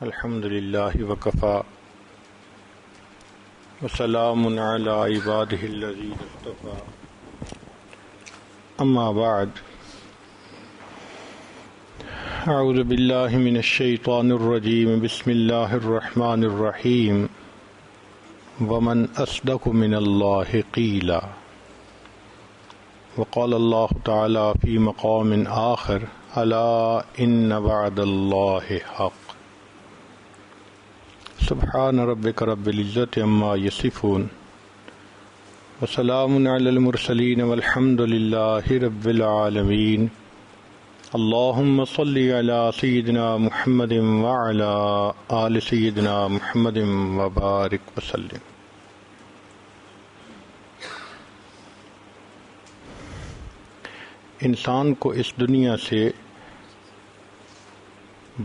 الحمد للہ وکفا وسلام علی عبادہ الذین اصطفی اما بعد اعوذ باللہ من الشیطان الرجیم بسم اللہ الرحمن الرحیم ومن اصدق من اللہ قیلا وقال اللہ تعالی فی مقام آخر الا ان وعد اللہ حق سبحان ربک رب العزت عما یصفون وسلام علی المرسلین والحمد للہ رب العالمین اللہم صلی علی سیدنا محمد وعلی آل سیدنا محمد وبارک وسلم۔ انسان کو اس دنیا سے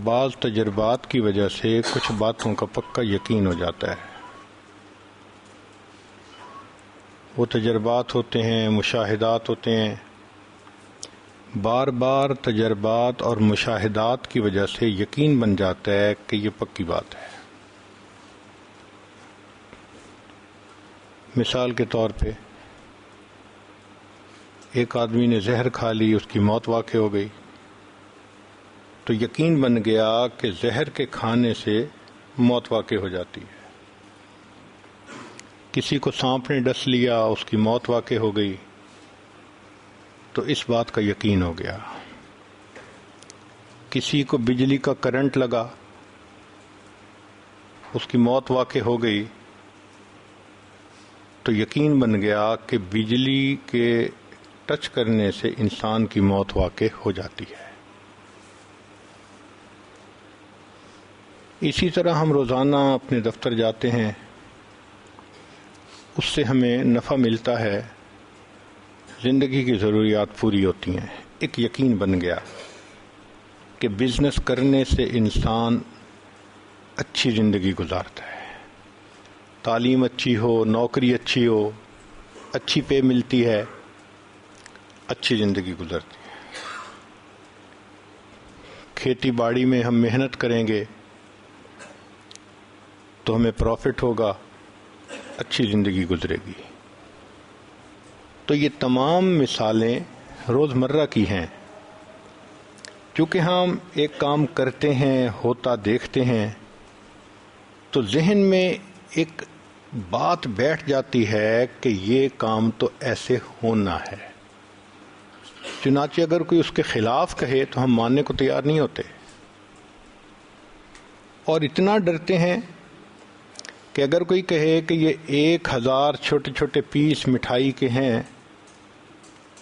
بعض تجربات کی وجہ سے کچھ باتوں کا پکا یقین ہو جاتا ہے۔ وہ تجربات ہوتے ہیں، مشاہدات ہوتے ہیں، بار بار تجربات اور مشاہدات کی وجہ سے یقین بن جاتا ہے کہ یہ پکی بات ہے۔ مثال کے طور پہ ایک آدمی نے زہر کھا لی، اس کی موت واقع ہو گئی، تو یقین بن گیا کہ زہر کے کھانے سے موت واقع ہو جاتی ہے۔ کسی کو سانپ نے ڈس لیا، اس کی موت واقع ہو گئی، تو اس بات کا یقین ہو گیا۔ کسی کو بجلی کا کرنٹ لگا، اس کی موت واقع ہو گئی، تو یقین بن گیا کہ بجلی کے ٹچ کرنے سے انسان کی موت واقع ہو جاتی ہے۔ اسی طرح ہم روزانہ اپنے دفتر جاتے ہیں، اس سے ہمیں نفع ملتا ہے، زندگی کی ضروریات پوری ہوتی ہیں۔ ایک یقین بن گیا کہ بزنس کرنے سے انسان اچھی زندگی گزارتا ہے، تعلیم اچھی ہو، نوکری اچھی ہو، اچھی پے ملتی ہے، اچھی زندگی گزرتی ہے۔ کھیتی باڑی میں ہم محنت کریں گے تو ہمیں پروفٹ ہوگا، اچھی زندگی گزرے گی۔ تو یہ تمام مثالیں روزمرہ کی ہیں۔ چونکہ ہم ایک کام کرتے ہیں، ہوتا دیکھتے ہیں، تو ذہن میں ایک بات بیٹھ جاتی ہے کہ یہ کام تو ایسے ہونا ہے۔ چنانچہ اگر کوئی اس کے خلاف کہے تو ہم ماننے کو تیار نہیں ہوتے، اور اتنا ڈرتے ہیں کہ اگر کوئی کہے کہ یہ 1000 چھوٹے چھوٹے پیس مٹھائی کے ہیں،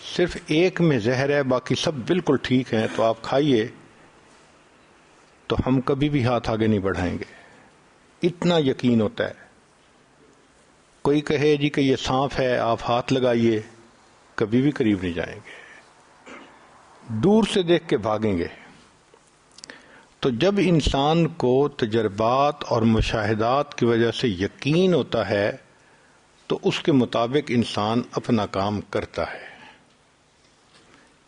صرف ایک میں زہر ہے، باقی سب بالکل ٹھیک ہیں، تو آپ کھائیے، تو ہم کبھی بھی ہاتھ آگے نہیں بڑھائیں گے۔ اتنا یقین ہوتا ہے۔ کوئی کہے جی کہ یہ سانپ ہے، آپ ہاتھ لگائیے، کبھی بھی قریب نہیں جائیں گے، دور سے دیکھ کے بھاگیں گے۔ تو جب انسان کو تجربات اور مشاہدات کی وجہ سے یقین ہوتا ہے تو اس کے مطابق انسان اپنا کام کرتا ہے۔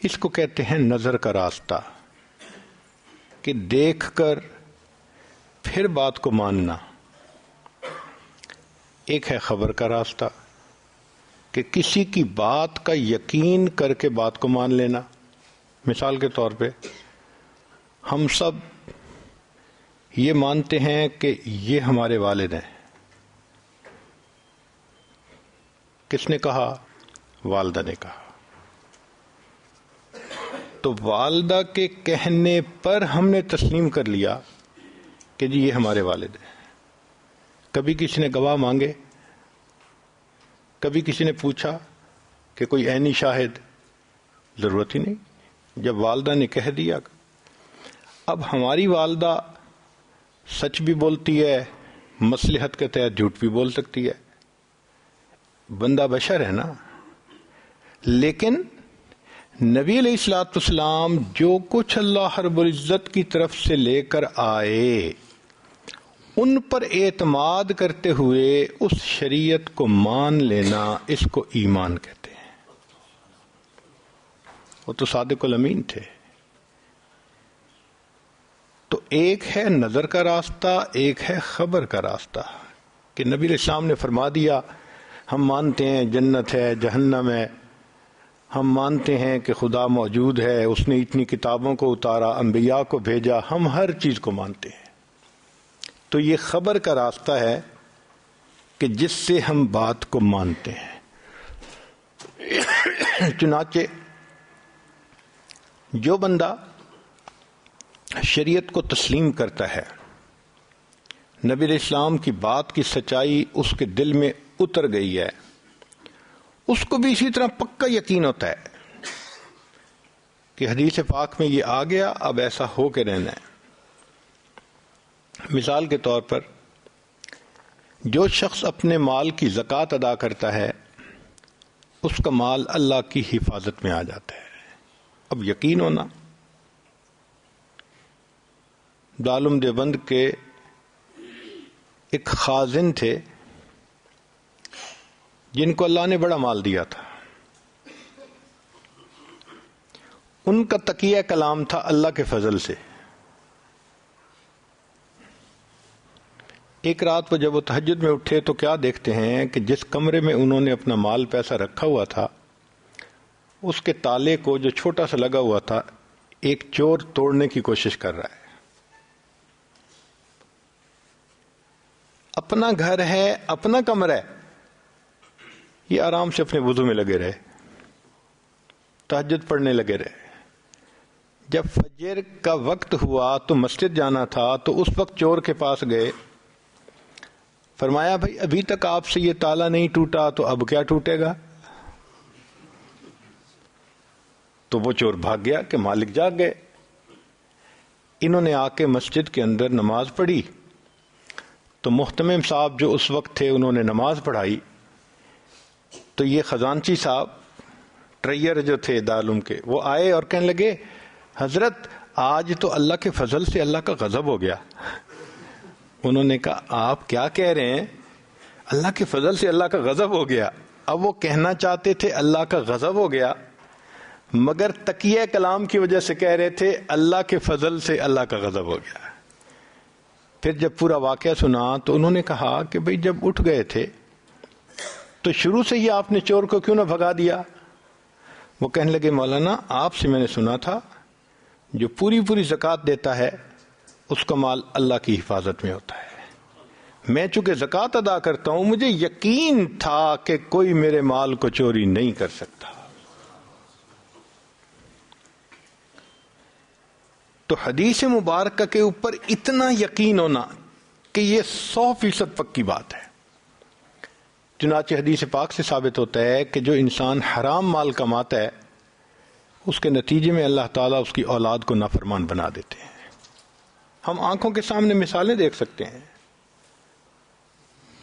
اس کو کہتے ہیں نظر کا راستہ، کہ دیکھ کر پھر بات کو ماننا۔ ایک ہے خبر کا راستہ، کہ کسی کی بات کا یقین کر کے بات کو مان لینا۔ مثال کے طور پہ ہم سب یہ مانتے ہیں کہ یہ ہمارے والد ہیں۔ کس نے کہا؟ والدہ نے کہا۔ تو والدہ کے کہنے پر ہم نے تسلیم کر لیا کہ جی یہ ہمارے والد ہیں۔ کبھی کسی نے گواہ مانگے؟ کبھی کسی نے پوچھا کہ کوئی عینی شاہد؟ ضرورت ہی نہیں، جب والدہ نے کہہ دیا۔ اب ہماری والدہ سچ بھی بولتی ہے، مصلحت کے تحت جھوٹ بھی بول سکتی ہے، بندہ بشر ہے نا۔ لیکن نبی علیہ الصلوۃ والسلام جو کچھ اللہ رب العزت کی طرف سے لے کر آئے، ان پر اعتماد کرتے ہوئے اس شریعت کو مان لینا، اس کو ایمان کہتے ہیں۔ وہ تو صادق الامین تھے۔ تو ایک ہے نظر کا راستہ، ایک ہے خبر کا راستہ، کہ نبی علیہ السلام نے فرما دیا ہم مانتے ہیں جنت ہے جہنم ہے، ہم مانتے ہیں کہ خدا موجود ہے، اس نے اتنی کتابوں کو اتارا، انبیاء کو بھیجا، ہم ہر چیز کو مانتے ہیں۔ تو یہ خبر کا راستہ ہے کہ جس سے ہم بات کو مانتے ہیں۔ چنانچہ جو بندہ شریعت کو تسلیم کرتا ہے، نبی علیہ السلام کی بات کی سچائی اس کے دل میں اتر گئی ہے، اس کو بھی اسی طرح پکا یقین ہوتا ہے کہ حدیث پاک میں یہ آ گیا، اب ایسا ہو کے رہنا ہے۔ مثال کے طور پر جو شخص اپنے مال کی زکوٰۃ ادا کرتا ہے اس کا مال اللہ کی حفاظت میں آ جاتا ہے۔ اب یقین ہونا، دارالعلوم دیوبند کے ایک خازن تھے جن کو اللہ نے بڑا مال دیا تھا، ان کا تقیہ کلام تھا اللہ کے فضل سے۔ ایک رات کو جب وہ تہجد میں اٹھے تو کیا دیکھتے ہیں کہ جس کمرے میں انہوں نے اپنا مال پیسہ رکھا ہوا تھا اس کے تالے کو جو چھوٹا سا لگا ہوا تھا ایک چور توڑنے کی کوشش کر رہا ہے۔ اپنا گھر ہے، اپنا کمرہ ہے، یہ آرام سے اپنے وضو میں لگے رہے، تہجد پڑھنے لگے رہے۔ جب فجر کا وقت ہوا تو مسجد جانا تھا تو اس وقت چور کے پاس گئے، فرمایا بھائی ابھی تک آپ سے یہ تالا نہیں ٹوٹا تو اب کیا ٹوٹے گا؟ تو وہ چور بھاگ گیا کہ مالک جاگ گئے۔ انہوں نے آ کے مسجد کے اندر نماز پڑھی تو محتمم صاحب جو اس وقت تھے انہوں نے نماز پڑھائی تو یہ خزانچی صاحب ٹریئر جو تھے دارالعلوم کے وہ آئے اور کہنے لگے حضرت آج تو اللہ کے فضل سے اللہ کا غضب ہو گیا۔ انہوں نے کہا آپ کیا کہہ رہے ہیں؟ اللہ کے فضل سے اللہ کا غضب ہو گیا۔ اب وہ کہنا چاہتے تھے اللہ کا غضب ہو گیا مگر تقیہ کلام کی وجہ سے کہہ رہے تھے اللہ کے فضل سے اللہ کا غضب ہو گیا۔ پھر جب پورا واقعہ سنا تو انہوں نے کہا کہ بھئی جب اٹھ گئے تھے تو شروع سے ہی آپ نے چور کو کیوں نہ بھگا دیا؟ وہ کہنے لگے مولانا آپ سے میں نے سنا تھا جو پوری زکوٰۃ دیتا ہے اس کا مال اللہ کی حفاظت میں ہوتا ہے۔ میں چونکہ زکوٰۃ ادا کرتا ہوں مجھے یقین تھا کہ کوئی میرے مال کو چوری نہیں کر سکتا۔ تو حدیث مبارکہ کے اوپر اتنا یقین ہونا کہ یہ 100% پکی بات ہے۔ چنانچہ حدیث پاک سے ثابت ہوتا ہے کہ جو انسان حرام مال کماتا ہے اس کے نتیجے میں اللہ تعالیٰ اس کی اولاد کو نافرمان بنا دیتے ہیں۔ ہم آنکھوں کے سامنے مثالیں دیکھ سکتے ہیں،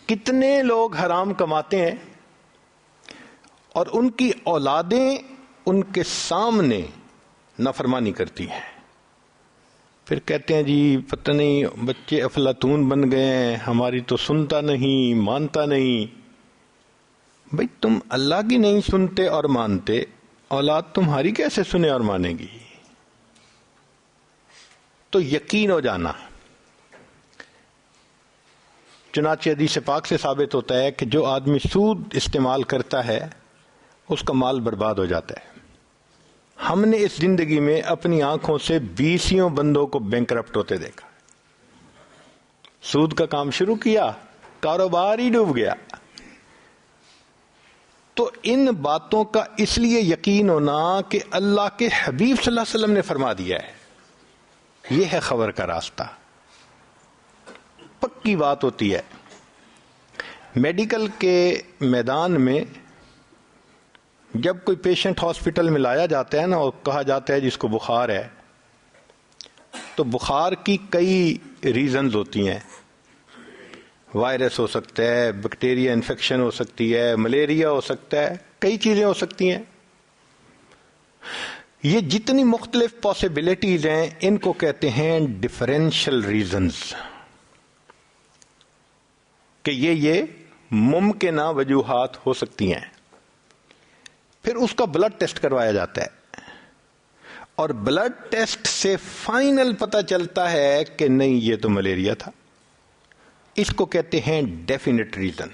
کتنے لوگ حرام کماتے ہیں اور ان کی اولادیں ان کے سامنے نافرمانی کرتی ہیں، پھر کہتے ہیں جی پتہ نہیں بچے افلاطون بن گئے ہیں، ہماری تو سنتا نہیں مانتا نہیں۔ بھئی تم اللہ کی نہیں سنتے اور مانتے، اولاد تمہاری کیسے سنے اور مانے گی؟ تو یقین ہو جانا۔ چنانچہ حدیث پاک سے ثابت ہوتا ہے کہ جو آدمی سود استعمال کرتا ہے اس کا مال برباد ہو جاتا ہے۔ ہم نے اس زندگی میں اپنی آنکھوں سے 20 بندوں کو بینکرپٹ ہوتے دیکھا۔ سود کا کام شروع کیا، کاروبار ہی ڈوب گیا۔ تو ان باتوں کا اس لیے یقین ہونا کہ اللہ کے حبیب صلی اللہ علیہ وسلم نے فرما دیا ہے، یہ ہے خبر کا راستہ، پکی بات ہوتی ہے۔ میڈیکل کے میدان میں جب کوئی پیشنٹ ہاسپٹل میں لایا جاتا ہے نا اور کہا جاتا ہے جس کو بخار ہے، تو بخار کی کئی ریزنز ہوتی ہیں، وائرس ہو سکتا ہے، بیکٹیریا انفیکشن ہو سکتی ہے، ملیریا ہو سکتا ہے، کئی چیزیں ہو سکتی ہیں۔ یہ جتنی مختلف پاسبلٹیز ہیں ان کو کہتے ہیں ڈفرینشل ریزنز، کہ یہ ممکنہ وجوہات ہو سکتی ہیں۔ پھر اس کا بلڈ ٹیسٹ کروایا جاتا ہے اور بلڈ ٹیسٹ سے فائنل پتہ چلتا ہے کہ نہیں یہ تو ملیریا تھا. اس کو کہتے ہیں ڈیفینٹ ریزن.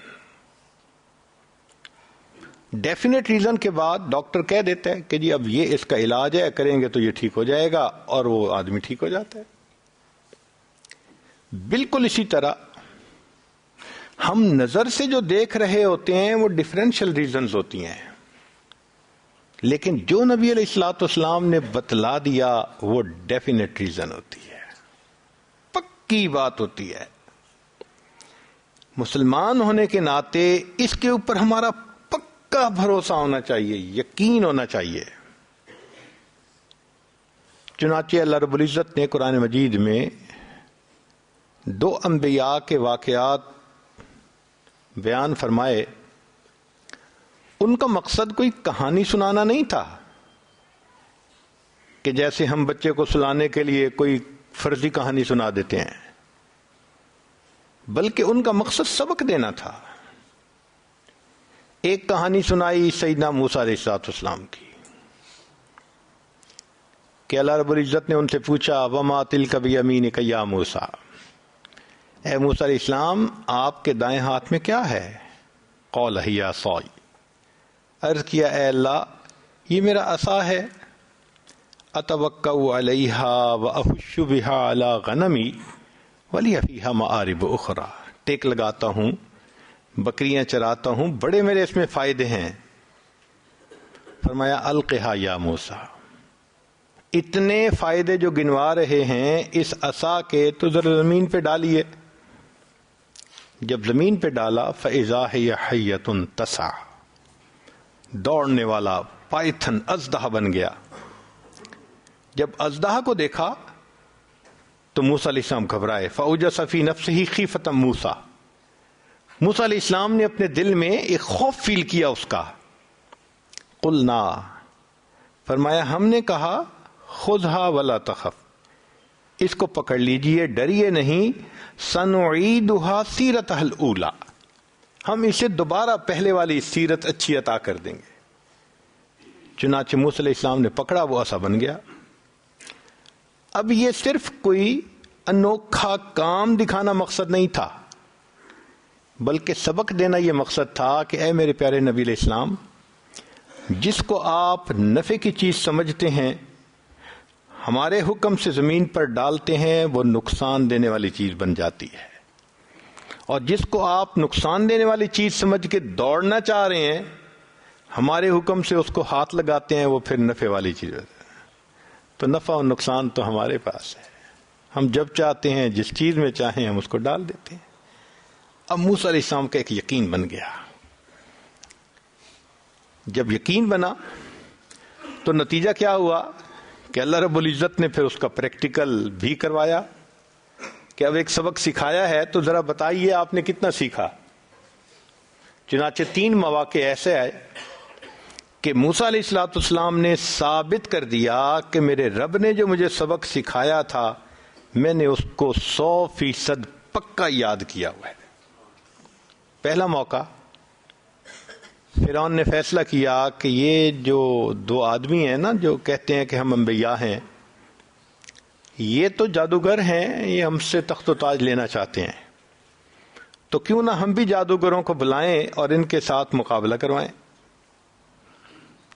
ڈیفینٹ ریزن کے بعد ڈاکٹر کہہ دیتا ہے کہ جی اب یہ اس کا علاج ہے, کریں گے تو یہ ٹھیک ہو جائے گا, اور وہ آدمی ٹھیک ہو جاتا ہے. بالکل اسی طرح ہم نظر سے جو دیکھ رہے ہوتے ہیں وہ ڈفرینشیل ریزنز ہوتی ہیں, لیکن جو نبی علیہ الصلوۃ والسلام نے بتلا دیا وہ ڈیفینٹ ریزن ہوتی ہے, پکی بات ہوتی ہے. مسلمان ہونے کے ناطے اس کے اوپر ہمارا پکا بھروسہ ہونا چاہیے, یقین ہونا چاہیے. چنانچہ اللہ رب العزت نے قرآن مجید میں 2 انبیاء کے واقعات بیان فرمائے. ان کا مقصد کوئی کہانی سنانا نہیں تھا کہ جیسے ہم بچے کو سلانے کے لیے کوئی فرضی کہانی سنا دیتے ہیں, بلکہ ان کا مقصد سبق دینا تھا. ایک کہانی سنائی سیدنا موسیٰ علیہ السلام کی کہ اللہ رب العزت نے ان سے پوچھا وما تلک بیمینک یا موسیٰ, اے موسیٰ علیہ السلام آپ کے دائیں ہاتھ میں کیا ہے؟ قال ہی عصای, عرض کیا اے اللہ یہ میرا عصا ہے, اتوکأ علیہا واہش بہا علی غنمی ولی فیہا مآرب اخری, ٹیک لگاتا ہوں, بکریاں چراتا ہوں, بڑے میرے اس میں فائدے ہیں. فرمایا القھا یا موسیٰ, اتنے فائدے جو گنوا رہے ہیں اس عصا کے تو ذرا زمین پہ ڈالیے. جب زمین پہ ڈالا فإذا ہی حیۃ تسعی, دوڑنے والا پائتھن اژدہا بن گیا. جب اژدہا کو دیکھا تو موسیٰ علیہ السلام گھبرائے. فأوجس فی نفسہ خیفۃ موسیٰ, موسیٰ علیہ السلام نے اپنے دل میں ایک خوف فیل کیا اس کا. قلنا, فرمایا ہم نے کہا خذھا ولا تخف, اس کو پکڑ لیجئے ڈریے نہیں. سنعیدھا سیرتھا الاولی, ہم اسے دوبارہ پہلے والی سیرت اچھی عطا کر دیں گے. چنانچہ موسیٰ علیہ السلام نے پکڑا, وہ عصا بن گیا. اب یہ صرف کوئی انوکھا کام دکھانا مقصد نہیں تھا, بلکہ سبق دینا یہ مقصد تھا کہ اے میرے پیارے نبی علیہ السلام, جس کو آپ نفع کی چیز سمجھتے ہیں ہمارے حکم سے زمین پر ڈالتے ہیں وہ نقصان دینے والی چیز بن جاتی ہے, اور جس کو آپ نقصان دینے والی چیز سمجھ کے دوڑنا چاہ رہے ہیں ہمارے حکم سے اس کو ہاتھ لگاتے ہیں وہ پھر نفع والی چیز. تو نفع اور نقصان تو ہمارے پاس ہے, ہم جب چاہتے ہیں جس چیز میں چاہیں ہم اس کو ڈال دیتے ہیں. اب موسیٰ علیہ السلام کا ایک یقین بن گیا. جب یقین بنا تو نتیجہ کیا ہوا کہ اللہ رب العزت نے پھر اس کا پریکٹیکل بھی کروایا کہ اب ایک سبق سکھایا ہے تو ذرا بتائیے آپ نے کتنا سیکھا. چنانچہ 3 مواقع ایسے آئے کہ موسیٰ علیہ السلام نے ثابت کر دیا کہ میرے رب نے جو مجھے سبق سکھایا تھا میں نے اس کو 100% پکا یاد کیا ہوا ہے. پہلا موقع, فرعون نے فیصلہ کیا کہ یہ جو 2 آدمی ہیں نا جو کہتے ہیں کہ ہم انبیاء ہیں, یہ تو جادوگر ہیں, یہ ہم سے تخت و تاج لینا چاہتے ہیں, تو کیوں نہ ہم بھی جادوگروں کو بلائیں اور ان کے ساتھ مقابلہ کروائیں.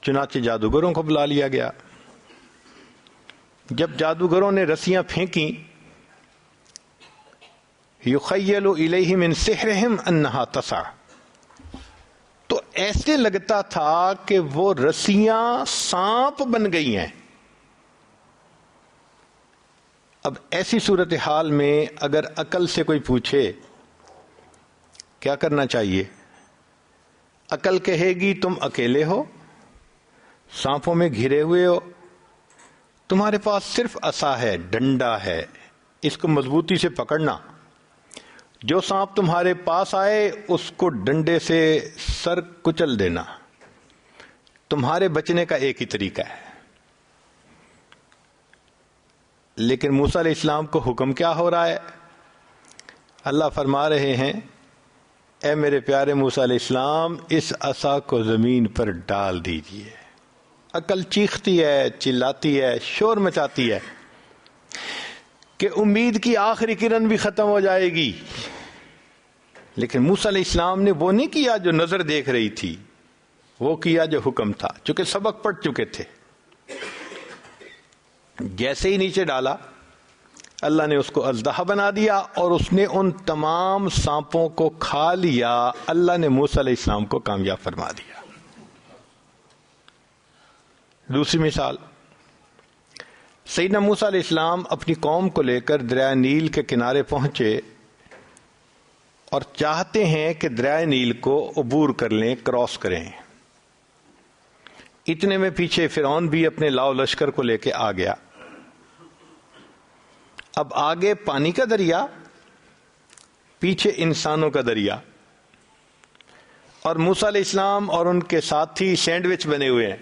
چنانچہ جادوگروں کو بلا لیا گیا. جب جادوگروں نے رسیاں پھینکیں, یخیل الیہ من سحرہم انہا تسعی, تو ایسے لگتا تھا کہ وہ رسیاں سانپ بن گئی ہیں. اب ایسی صورتحال میں اگر عقل سے کوئی پوچھے کیا کرنا چاہیے, عقل کہے گی تم اکیلے ہو, سانپوں میں گھرے ہوئے ہو, تمہارے پاس صرف عصا ہے, ڈنڈا ہے, اس کو مضبوطی سے پکڑنا, جو سانپ تمہارے پاس آئے اس کو ڈنڈے سے سر کچل دینا. تمہارے بچنے کا ایک ہی طریقہ ہے. لیکن موسیٰ علیہ السلام کو حکم کیا ہو رہا ہے؟ اللہ فرما رہے ہیں اے میرے پیارے موسیٰ علیہ السلام اس عصا کو زمین پر ڈال دیجئے. عقل چیختی ہے، چلاتی ہے، شور مچاتی ہے کہ امید کی آخری کرن بھی ختم ہو جائے گی. لیکن موسیٰ علیہ السلام نے وہ نہیں کیا جو نظر دیکھ رہی تھی، وہ کیا جو حکم تھا. چونکہ سبق پڑھ چکے تھے، جیسے ہی نیچے ڈالا اللہ نے اس کو اژدہا بنا دیا اور اس نے ان تمام سانپوں کو کھا لیا. اللہ نے موسیٰ علیہ السلام کو کامیاب فرما دیا. دوسری مثال، سیدنا موسیٰ علیہ السلام اپنی قوم کو لے کر دریائے نیل کے کنارے پہنچے اور چاہتے ہیں کہ دریائے نیل کو عبور کر لیں، کراس کریں. اتنے میں پیچھے فرعون بھی اپنے لاؤ لشکر کو لے کے آ گیا. اب آگے پانی کا دریا، پیچھے انسانوں کا دریا، اور موسیٰ علیہ السلام اور ان کے ساتھی سینڈوچ بنے ہوئے ہیں.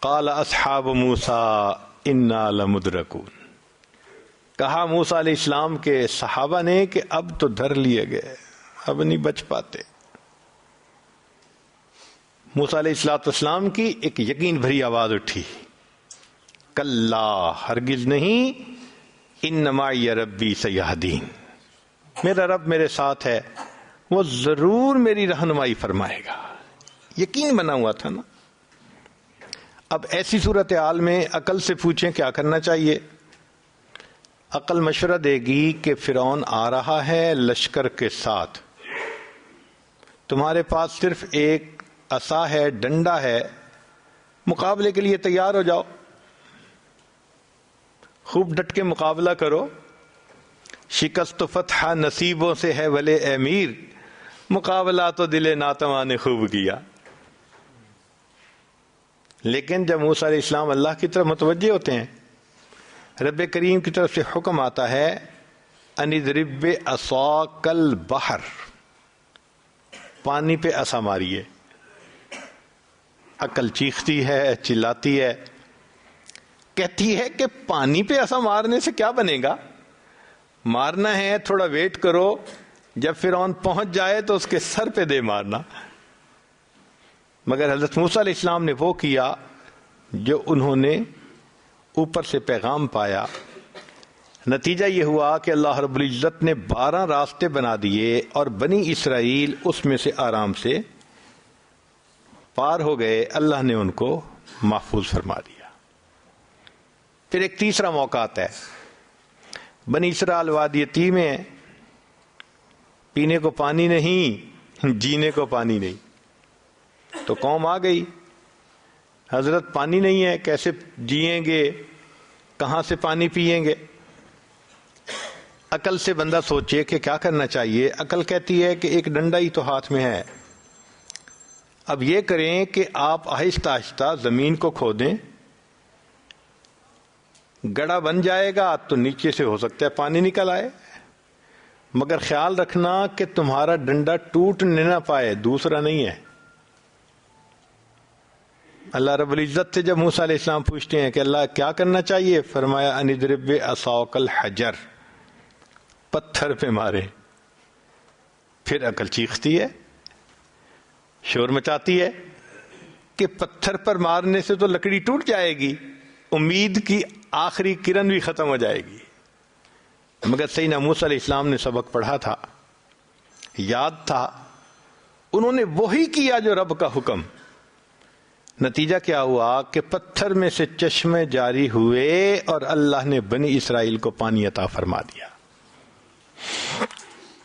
قال اصحاب موسیٰ انا لمدرکون، کہا موسیٰ علیہ السلام کے صحابہ نے کہ اب تو دھر لیے گئے، اب نہیں بچ پاتے. موسیٰ علیہ السلام کی ایک یقین بھری آواز اٹھی، کلا، ہرگز نہیں، ان معی ربی سیہدین، میرا رب میرے ساتھ ہے، وہ ضرور میری رہنمائی فرمائے گا. یقین بنا ہوا تھا نا. اب ایسی صورتحال میں عقل سے پوچھیں کیا کرنا چاہیے. عقل مشورہ دے گی کہ فرعون آ رہا ہے لشکر کے ساتھ، تمہارے پاس صرف ایک عصا ہے، ڈنڈا ہے، مقابلے کے لیے تیار ہو جاؤ، خوب ڈٹ کے مقابلہ کرو. شکست و فتح نصیبوں سے ہے ولے اے میر، مقابلہ تو دل ناتواں نے خوب کیا. لیکن جب موسیٰ علیہ السلام اللہ کی طرف متوجہ ہوتے ہیں، رب کریم کی طرف سے حکم آتا ہے ان اضرب بعصاک البحر، پانی پہ عصا ماریے. عقل چیختی ہے، چلاتی ہے، کہتی ہے کہ پانی پہ عصا مارنے سے کیا بنے گا، مارنا ہے تھوڑا ویٹ کرو، جب فرعون پہنچ جائے تو اس کے سر پہ دے مارنا. مگر حضرت موسیٰ علیہ السلام نے وہ کیا جو انہوں نے اوپر سے پیغام پایا. نتیجہ یہ ہوا کہ اللہ رب العزت نے 12 راستے بنا دیے اور بنی اسرائیل اس میں سے آرام سے پار ہو گئے. اللہ نے ان کو محفوظ فرما دیا. پھر ایک تیسرا موقع آتا ہے، بنی اسرائیل وادی تیہ میں، پینے کو پانی نہیں، جینے کو پانی نہیں. تو قوم آ گئی، حضرت پانی نہیں ہے، کیسے جئیں گے، کہاں سے پانی پئیں گے. عقل سے بندہ سوچے کہ کیا کرنا چاہیے. عقل کہتی ہے کہ ایک ڈنڈا ہی تو ہاتھ میں ہے. اب یہ کریں کہ آپ آہستہ آہستہ زمین کو کھودیں، گڑھا بن جائے گا تو نیچے سے ہو سکتا ہے پانی نکل آئے، مگر خیال رکھنا کہ تمہارا ڈنڈا ٹوٹ نہ پائے، دوسرا نہیں ہے. اللہ رب العزت سے جب موسیٰ علیہ السلام پوچھتے ہیں کہ اللہ کیا کرنا چاہیے، فرمایا ان اضرب بعصاک الحجر، پتھر پہ مارے. پھر عقل چیختی ہے، شور مچاتی ہے کہ پتھر پر مارنے سے تو لکڑی ٹوٹ جائے گی، امید کی آخری کرن بھی ختم ہو جائے گی. مگر سیدنا موسیٰ علیہ السلام نے سبق پڑھا تھا، یاد تھا، انہوں نے وہی کیا جو رب کا حکم. نتیجہ کیا ہوا کہ پتھر میں سے چشمے جاری ہوئے اور اللہ نے بنی اسرائیل کو پانی عطا فرما دیا.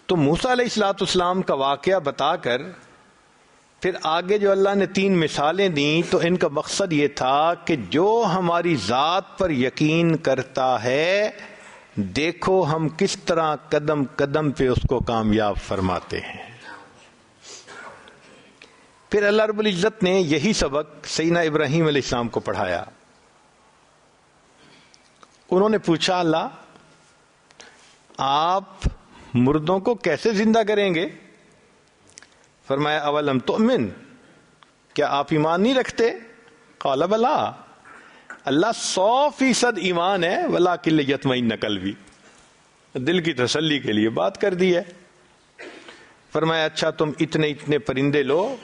تو موسیٰ علیہ السلام کا واقعہ بتا کر پھر آگے جو اللہ نے 3 مثالیں دیں تو ان کا مقصد یہ تھا کہ جو ہماری ذات پر یقین کرتا ہے، دیکھو ہم کس طرح قدم قدم پہ اس کو کامیاب فرماتے ہیں. پھر اللہ رب العزت نے یہی سبق سیدنا ابراہیم علیہ السلام کو پڑھایا. انہوں نے پوچھا اللہ آپ مردوں کو کیسے زندہ کریں گے؟ فرمایا اولم تؤمن، کیا آپ ایمان نہیں رکھتے؟ قال بلا، اللہ 100% ایمان ہے، ولکن لیطمئن قلبی، دل کی تسلی کے لیے بات کر دی ہے. فرمایا اچھا تم اتنے اتنے پرندے لو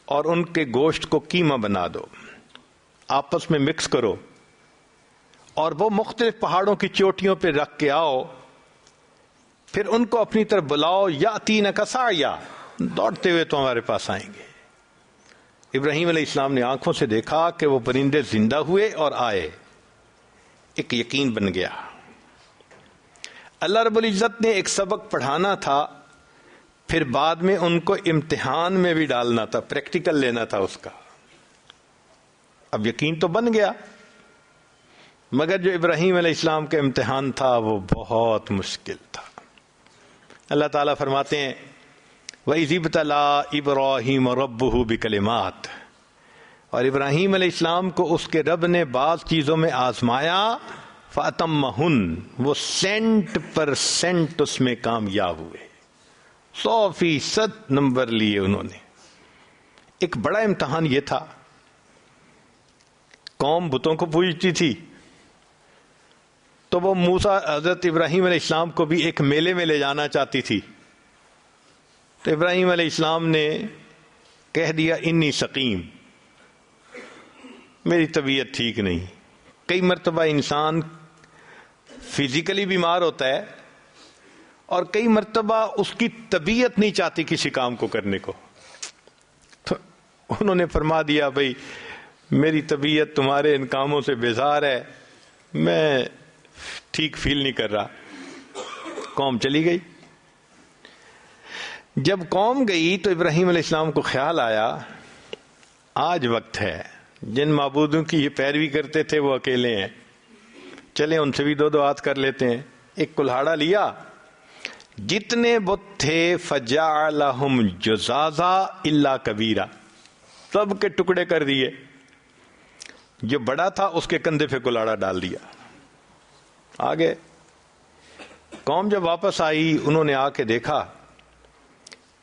اور ان کے گوشت کو قیمہ بنا دو، آپس میں مکس کرو، اور وہ مختلف پہاڑوں کی چوٹیوں پہ رکھ کے آؤ، پھر ان کو اپنی طرف بلاؤ، یاتینک سعیا، دوڑتے ہوئے تو ہمارے پاس آئیں گے۔ ابراہیم علیہ السلام نے آنکھوں سے دیکھا کہ وہ پرندے زندہ ہوئے اور آئے، ایک یقین بن گیا۔ اللہ رب العزت نے ایک سبق پڑھانا تھا، پھر بعد میں ان کو امتحان میں بھی ڈالنا تھا، پریکٹیکل لینا تھا اس کا۔ اب یقین تو بن گیا، مگر جو ابراہیم علیہ السلام کا امتحان تھا وہ بہت مشکل تھا۔ اللہ تعالیٰ فرماتے ہیں وَإِذِ ابْتَلَىٰ إِبْرَاهِيمَ رَبُّهُ بِكَلِمَاتٍ، اور ابراہیم علیہ السلام کو اس کے رب نے بعض چیزوں میں آزمایا، فَأَتَمَّهُنَّ، وہ 100% اس میں کامیاب ہوئے، 100% نمبر لیے انہوں نے۔ ایک بڑا امتحان یہ تھا، قوم بتوں کو پوجتی تھی، تو وہ موسیٰ حضرت ابراہیم علیہ السلام کو بھی ایک میلے میں لے جانا چاہتی تھی، تو ابراہیم علیہ السلام نے کہہ دیا انی سقیم، میری طبیعت ٹھیک نہیں۔ کئی مرتبہ انسان فزیکلی بیمار ہوتا ہے اور کئی مرتبہ اس کی طبیعت نہیں چاہتی کسی کام کو کرنے کو، تو انہوں نے فرما دیا بھائی میری طبیعت تمہارے ان کاموں سے بیزار ہے، میں ٹھیک فیل نہیں کر رہا۔ قوم چلی گئی۔ جب قوم گئی تو ابراہیم علیہ السلام کو خیال آیا آج وقت ہے، جن معبودوں کی یہ پیروی کرتے تھے وہ اکیلے ہیں، چلیں ان سے بھی دو ہاتھ کر لیتے ہیں۔ ایک کلہاڑا لیا، جتنے بت تھے فجعلہم جزازا الا کبیرا، سب کے ٹکڑے کر دیے، جو بڑا تھا اس کے کندھے پہ کلہاڑا ڈال دیا، آگے۔ قوم جب واپس آئی انہوں نے آ کے دیکھا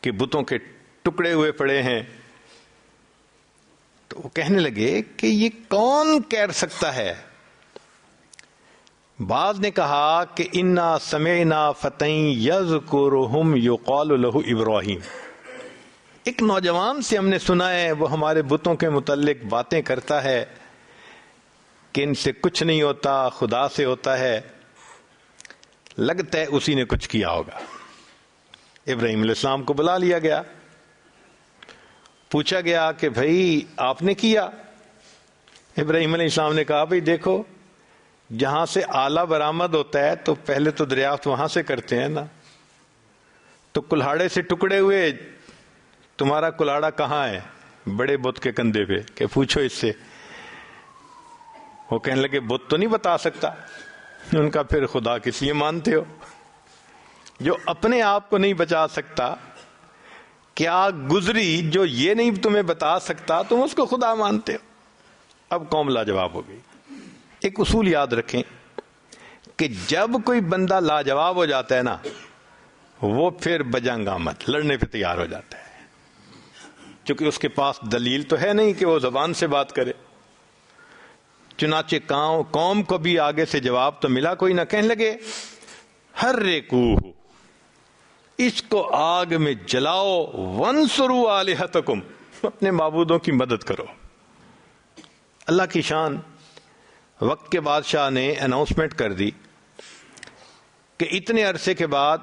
کہ بتوں کے ٹکڑے ہوئے پڑے ہیں، تو وہ کہنے لگے کہ یہ کون کہہ سکتا ہے؟ بعض نے کہا کہ انا سمعنا فتى یذکرہم یقال لہ ابراہیم، ایک نوجوان سے ہم نے سنا ہے وہ ہمارے بتوں کے متعلق باتیں کرتا ہے کہ ان سے کچھ نہیں ہوتا، خدا سے ہوتا ہے، لگتا ہے اسی نے کچھ کیا ہوگا۔ ابراہیم علیہ السلام کو بلا لیا گیا، پوچھا گیا کہ بھائی آپ نے کیا؟ ابراہیم علیہ السلام نے کہا بھائی دیکھو، جہاں سے آلہ برآمد ہوتا ہے تو پہلے تو دریافت وہاں سے کرتے ہیں نا، تو کلہاڑے سے ٹکڑے ہوئے، تمہارا کلہاڑا کہاں ہے؟ بڑے بت کے کندھے پہ، کہ پوچھو اس سے۔ وہ کہنے لگے بت تو نہیں بتا سکتا۔ ان کا پھر خدا کس لیے مانتے ہو؟ جو اپنے آپ کو نہیں بچا سکتا، کیا گزری جو یہ نہیں تمہیں بتا سکتا، تم اس کو خدا مانتے ہو۔ اب قوم لاجواب ہو گئی۔ ایک اصول یاد رکھیں کہ جب کوئی بندہ لاجواب ہو جاتا ہے نا، وہ پھر بجنگا مت، لڑنے پہ تیار ہو جاتا ہے، کیونکہ اس کے پاس دلیل تو ہے نہیں کہ وہ زبان سے بات کرے۔ چنانچہ قوم کو بھی آگے سے جواب تو ملا کوئی نہ، کہنے لگے حرقوہ، اس کو آگ میں جلاؤ، وانصروا آلہتکم، اپنے معبودوں کی مدد کرو۔ اللہ کی شان، وقت کے بادشاہ نے اناؤنسمنٹ کر دی کہ اتنے عرصے کے بعد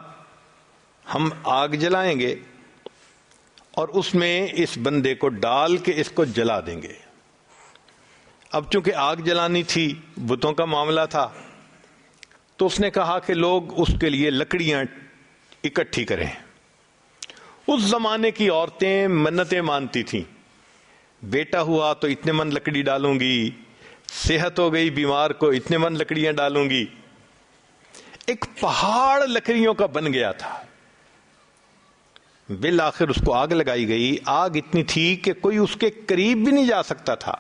ہم آگ جلائیں گے اور اس میں اس بندے کو ڈال کے اس کو جلا دیں گے۔ اب چونکہ آگ جلانی تھی، بتوں کا معاملہ تھا، تو اس نے کہا کہ لوگ اس کے لیے لکڑیاں اکٹھی کریں۔ اس زمانے کی عورتیں منتیں مانتی تھیں، بیٹا ہوا تو اتنے من لکڑی ڈالوں گی، صحت ہو گئی بیمار کو اتنے من لکڑیاں ڈالوں گی۔ ایک پہاڑ لکڑیوں کا بن گیا تھا۔ بالآخر اس کو آگ لگائی گئی۔ آگ اتنی تھی کہ کوئی اس کے قریب بھی نہیں جا سکتا تھا۔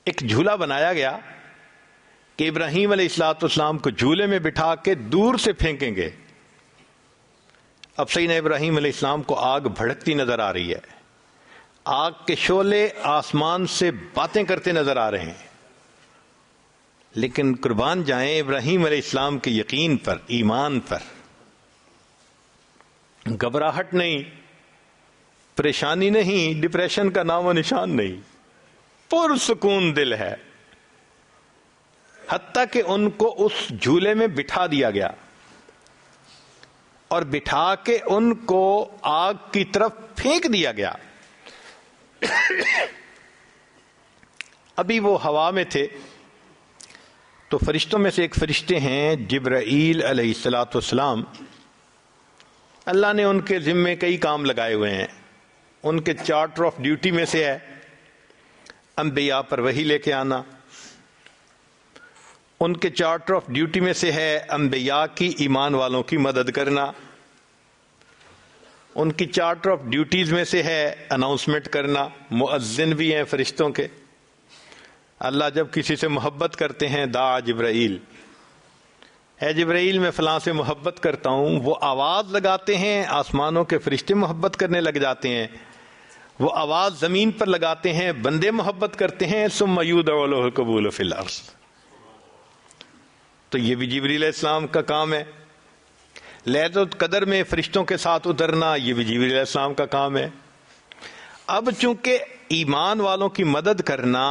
ایک جھولا بنایا گیا کہ ابراہیم علیہ السلام کو جھولے میں بٹھا کے دور سے پھینکیں گے۔ اب سیدنا ابراہیم علیہ السلام کو آگ بھڑکتی نظر آ رہی ہے، آگ کے شعلے آسمان سے باتیں کرتے نظر آ رہے ہیں، لیکن قربان جائیں ابراہیم علیہ السلام کے یقین پر، ایمان پر، گھبراہٹ نہیں، پریشانی نہیں، ڈپریشن کا نام و نشان نہیں، پرسکون دل ہے. حتیٰ کہ ان کو اس جھولے میں بٹھا دیا گیا اور بٹھا کے ان کو آگ کی طرف پھینک دیا گیا. ابھی وہ ہوا میں تھے تو فرشتوں میں سے ایک فرشتے ہیں جبرائیل علیہ الصلوۃ والسلام. اللہ نے ان کے ذمے کئی کام لگائے ہوئے ہیں. ان کے چارٹر آف ڈیوٹی میں سے ہے انبیاء پر وحی لے کے آنا. ان کے چارٹر آف ڈیوٹی میں سے ہے انبیاء کی ایمان والوں کی مدد کرنا. ان کی چارٹر آف ڈیوٹیز میں سے ہے اناؤنسمنٹ کرنا. مؤذن بھی ہیں فرشتوں کے. اللہ جب کسی سے محبت کرتے ہیں دعا جبرائیل، اے جبرائیل میں فلاں سے محبت کرتا ہوں، وہ آواز لگاتے ہیں، آسمانوں کے فرشتے محبت کرنے لگ جاتے ہیں. وہ آواز زمین پر لگاتے ہیں، بندے محبت کرتے ہیں. ثم یودع لہ القبول فی الارض. تو یہ بھی جبریل علیہ السلام کا کام ہے. لیلۃ القدر میں فرشتوں کے ساتھ اترنا، یہ بھی جبریل علیہ السلام کا کام ہے. اب چونکہ ایمان والوں کی مدد کرنا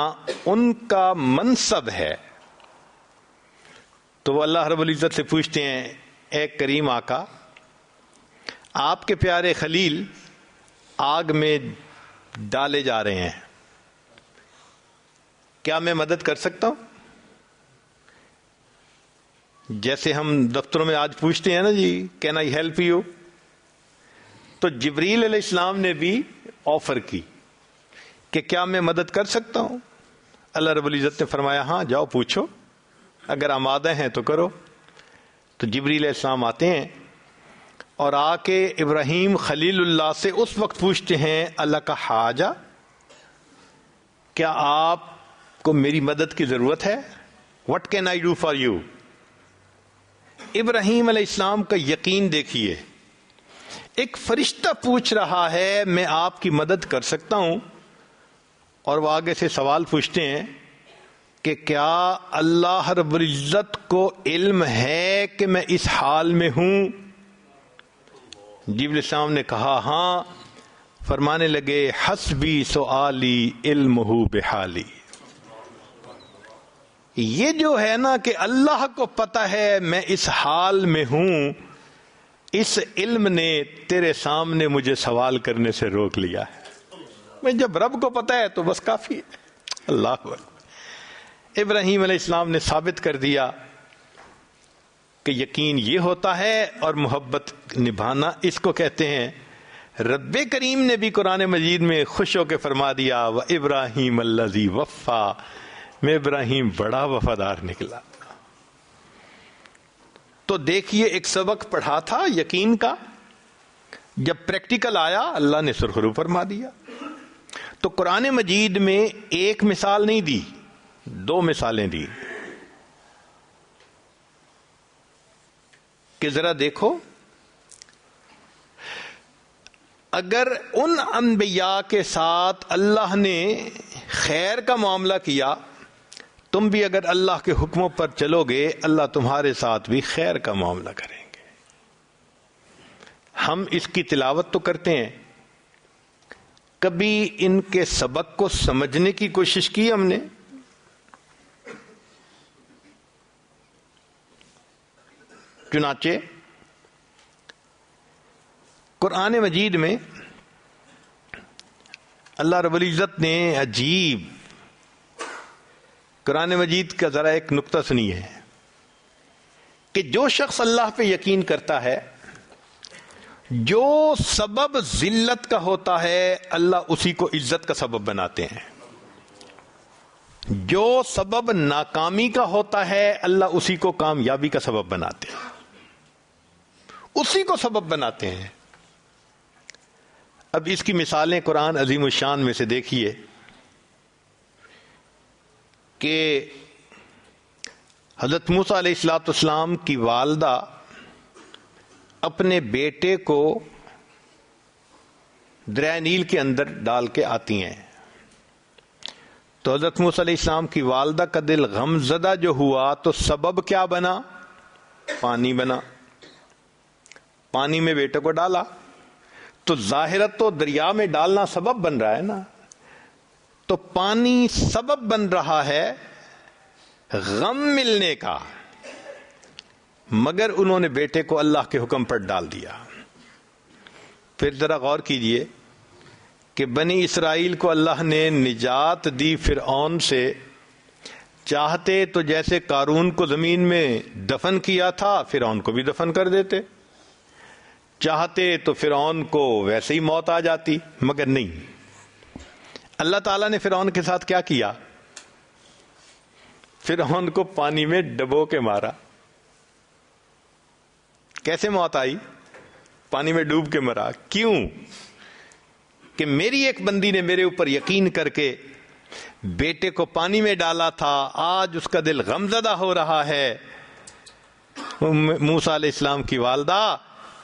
ان کا منصب ہے تو وہ اللہ رب العزت سے پوچھتے ہیں، اے کریم آقا، آپ کے پیارے خلیل آگ میں ڈالے جا رہے ہیں، کیا میں مدد کر سکتا ہوں؟ جیسے ہم دفتروں میں آج پوچھتے ہیں نا جی کین آئی ہیلپ یو، تو جبریل علیہ السلام نے بھی آفر کی کہ کیا میں مدد کر سکتا ہوں. اللہ رب العزت نے فرمایا ہاں جاؤ پوچھو، اگر آمادہ ہیں تو کرو. تو جبریل علیہ السلام آتے ہیں اور آ کے ابراہیم خلیل اللہ سے اس وقت پوچھتے ہیں اللہ کا حاجہ، کیا آپ کو میری مدد کی ضرورت ہے؟ What can I do for you? Ibrahim علیہ السلام کا یقین دیکھیے، ایک فرشتہ پوچھ رہا ہے میں آپ کی مدد کر سکتا ہوں، اور وہ آگے سے سوال پوچھتے ہیں کہ کیا اللہ رب العزت کو علم ہے کہ میں اس حال میں ہوں؟ جبریل السلام نے کہا ہاں. فرمانے لگے حسبی سؤالی علمہ بحالی. یہ جو ہے نا کہ اللہ کو پتہ ہے میں اس حال میں ہوں، اس علم نے تیرے سامنے مجھے سوال کرنے سے روک لیا ہے. میں جب رب کو پتہ ہے تو بس کافی ہے. اللہ اکبر. ابراہیم علیہ السلام نے ثابت کر دیا کہ یقین یہ ہوتا ہے اور محبت نبھانا اس کو کہتے ہیں. رب کریم نے بھی قرآن مجید میں خوش ہو کے فرما دیا وَإِبْرَاهِيمَ الَّذِي وَفَّى، میں ابراہیم بڑا وفادار نکلا. تو دیکھیے ایک سبق پڑھا تھا یقین کا، جب پریکٹیکل آیا اللہ نے سرخرو فرما دیا. تو قرآن مجید میں ایک مثال نہیں دی، دو مثالیں دی کہ ذرا دیکھو اگر ان انبیاء کے ساتھ اللہ نے خیر کا معاملہ کیا، تم بھی اگر اللہ کے حکموں پر چلو گے اللہ تمہارے ساتھ بھی خیر کا معاملہ کریں گے. ہم اس کی تلاوت تو کرتے ہیں، کبھی ان کے سبق کو سمجھنے کی کوشش کی ہم نے؟ چنانچہ قرآن مجید میں اللہ رب العزت نے عجیب، قرآن مجید کا ذرا ایک نقطہ سنیے کہ جو شخص اللہ پہ یقین کرتا ہے، جو سبب ذلت کا ہوتا ہے اللہ اسی کو عزت کا سبب بناتے ہیں، جو سبب ناکامی کا ہوتا ہے اللہ اسی کو کامیابی کا سبب بناتے ہیں، اسی کو سبب بناتے ہیں. اب اس کی مثالیں قرآن عظیم الشان میں سے دیکھیے کہ حضرت موسیٰ علیہ السلام کی والدہ اپنے بیٹے کو دریائے نیل کے اندر ڈال کے آتی ہیں. تو حضرت موسیٰ علیہ السلام کی والدہ کا دل غمزدہ جو ہوا تو سبب کیا بنا؟ پانی بنا. پانی میں بیٹے کو ڈالا تو ظاہرت تو دریا میں ڈالنا سبب بن رہا ہے نا، تو پانی سبب بن رہا ہے غم ملنے کا، مگر انہوں نے بیٹے کو اللہ کے حکم پر ڈال دیا۔ پھر ذرا غور کیجئے کہ بنی اسرائیل کو اللہ نے نجات دی فرعون سے، چاہتے تو جیسے قارون کو زمین میں دفن کیا تھا فرعون کو بھی دفن کر دیتے، چاہتے تو فرعون کو ویسے ہی موت آ جاتی، مگر نہیں، اللہ تعالیٰ نے فرعون کے ساتھ کیا کیا؟ فرعون کو پانی میں ڈبو کے مارا۔ کیسے موت آئی؟ پانی میں ڈوب کے مرا۔ کیوں؟ کہ میری ایک بندی نے میرے اوپر یقین کر کے بیٹے کو پانی میں ڈالا تھا، آج اس کا دل غمزدہ ہو رہا ہے۔ موسیٰ علیہ السلام کی والدہ،